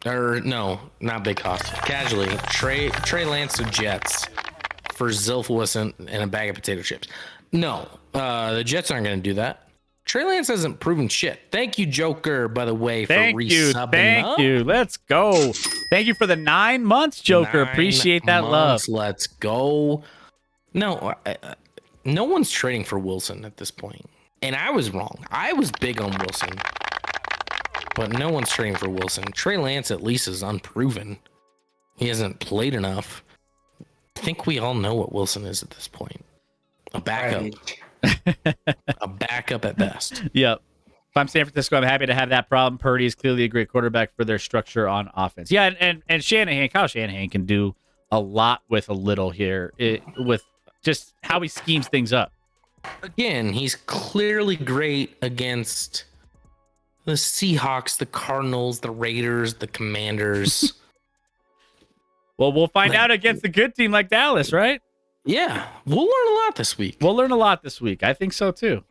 [SPEAKER 2] no, not Big Hoss. Casually, Trey Lance to Jets for Zilf Wilson and a bag of potato chips. No, the Jets aren't going to do that. Trey Lance hasn't proven shit. Thank you, Joker, by the way, for resubbing.
[SPEAKER 1] Thank you. Let's go. Thank you for the 9 months, Joker. Appreciate that love.
[SPEAKER 2] Let's go. No, no one's trading for Wilson at this point. And I was wrong. I was big on Wilson. But no one's trading for Wilson. Trey Lance at least is unproven. He hasn't played enough. I think we all know what Wilson is at this point. A backup. A backup at best.
[SPEAKER 1] Yep. If I'm San Francisco, I'm happy to have that problem. Purdy is clearly a great quarterback for their structure on offense. Yeah, and Shanahan, Kyle Shanahan can do a lot with a little here, with just how he schemes things up.
[SPEAKER 2] Again, he's clearly great against the Seahawks, the Cardinals, the Raiders, the Commanders.
[SPEAKER 1] Well, we'll find out against a good team like Dallas, right?
[SPEAKER 2] Yeah, we'll learn a lot this week.
[SPEAKER 1] We'll learn a lot this week. I think so too.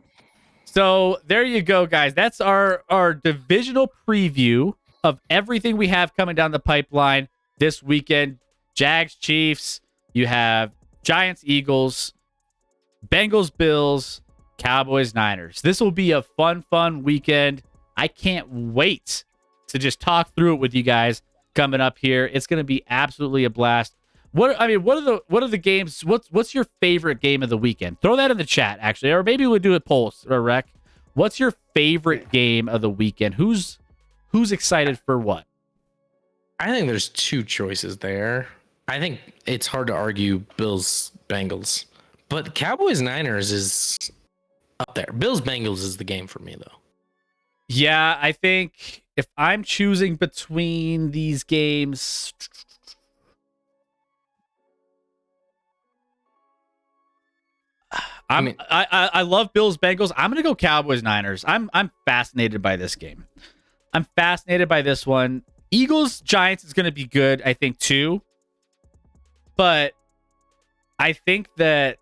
[SPEAKER 1] So there you go, guys. That's our divisional preview of everything we have coming down the pipeline this weekend. Jags, Chiefs. You have Giants, Eagles, Bengals, Bills, Cowboys, Niners. This will be a fun weekend. I can't wait to just talk through it with you guys coming up here. It's going to be absolutely a blast. What are the games? What's your favorite game of the weekend? Throw that in the chat, actually, or maybe we'll do a poll or rec. What's your favorite game of the weekend? Who's excited for what?
[SPEAKER 2] I think there's two choices there. I think it's hard to argue Bills Bengals, but Cowboys Niners is up there. Bills Bengals is the game for me though.
[SPEAKER 1] Yeah, I think if I'm choosing between these games, I love Bills Bengals. I'm gonna go Cowboys Niners. I'm fascinated by this game. I'm fascinated by this one. Eagles Giants is gonna be good, I think too. But I think those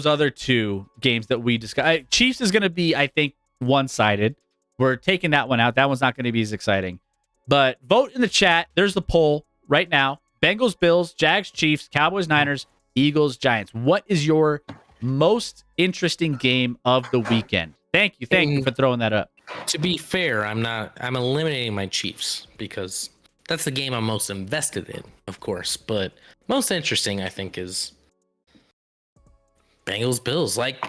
[SPEAKER 1] other two games that we discussed, Chiefs is gonna be, I think, one-sided. We're taking that one out. That one's not gonna be as exciting. But vote in the chat. There's the poll right now. Bengals, Bills, Jags, Chiefs, Cowboys, Niners, Eagles, Giants. What is your most interesting game of the weekend? Thank you for throwing that up.
[SPEAKER 2] To be fair, I'm eliminating my Chiefs because that's the game I'm most invested in, of course. But most interesting, I think, is Bengals Bills. Like,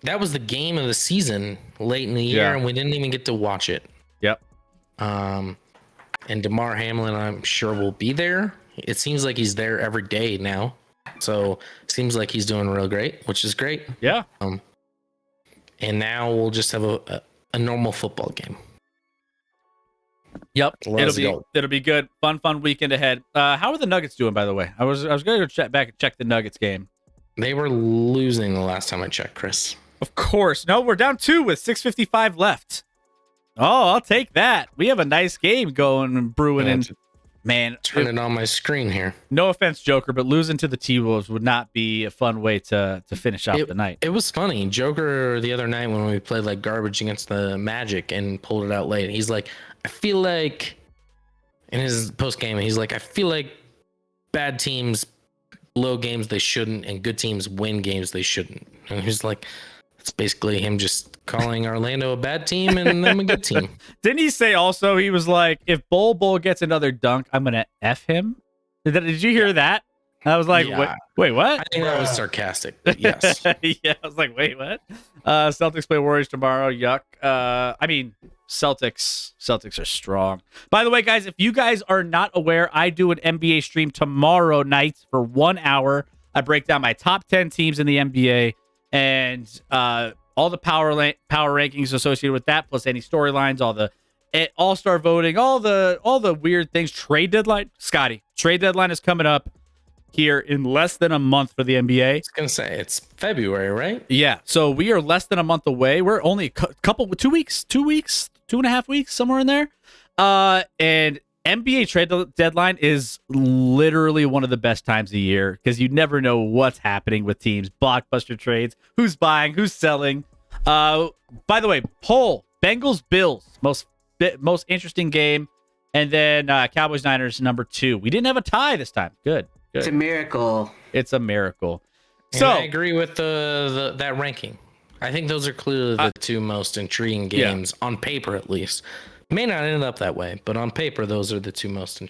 [SPEAKER 2] that was the game of the season late in the year, and we didn't even get to watch it.
[SPEAKER 1] Yep.
[SPEAKER 2] And DeMar Hamlin, I'm sure, will be there. It seems like he's there every day now. So it seems like he's doing real great, which is great.
[SPEAKER 1] Yeah.
[SPEAKER 2] And now we'll just have a normal football game.
[SPEAKER 1] Yep. It'll be good. Fun weekend ahead. How are the Nuggets doing, by the way? I was going to go check back and check the Nuggets game.
[SPEAKER 2] They were losing the last time I checked, Chris.
[SPEAKER 1] Of course. No, we're down 2 with 6:55 left. Oh, I'll take that. We have a nice game going and brewing in. Man,
[SPEAKER 2] turn it on my screen here.
[SPEAKER 1] No offense, Joker, but losing to the T-Wolves would not be a fun way to finish off the night.
[SPEAKER 2] It was funny. Joker the other night when we played like garbage against the Magic and pulled it out late. He's like, I feel like, in his post game, he's like, I feel like bad teams blow games they shouldn't, and good teams win games they shouldn't. And he's like, it's basically him just calling Orlando a bad team and them a good team.
[SPEAKER 1] Didn't he say also, he was like, if Bull gets another dunk, I'm going to F him? Did you hear that? I was like, wait, what?
[SPEAKER 2] I think that was sarcastic, but yes.
[SPEAKER 1] Yeah, I was like, wait, what? Celtics play Warriors tomorrow. Yuck. Celtics are strong. By the way, guys, if you guys are not aware, I do an NBA stream tomorrow night for 1 hour. I break down my top 10 teams in the NBA and all the power rankings associated with that, plus any storylines, all the all-star voting, all the weird things. Trade deadline, Scotty. Trade deadline is coming up here in less than a month for the NBA.
[SPEAKER 2] I was gonna say it's February, right?
[SPEAKER 1] Yeah. So we are less than a month away. We're only a 2 weeks, 2.5 weeks, somewhere in there. And NBA trade deadline is literally one of the best times of the year because you never know what's happening with teams. Blockbuster trades, who's buying, who's selling. By the way, poll Bengals Bills most interesting game, and then Cowboys Niners number 2. We didn't have a tie this time. Good.
[SPEAKER 3] It's a miracle.
[SPEAKER 1] It's a miracle.
[SPEAKER 2] So I agree with that ranking. I think those are clearly the two most intriguing games on paper, at least. May not end up that way, but on paper, those are the two most intriguing.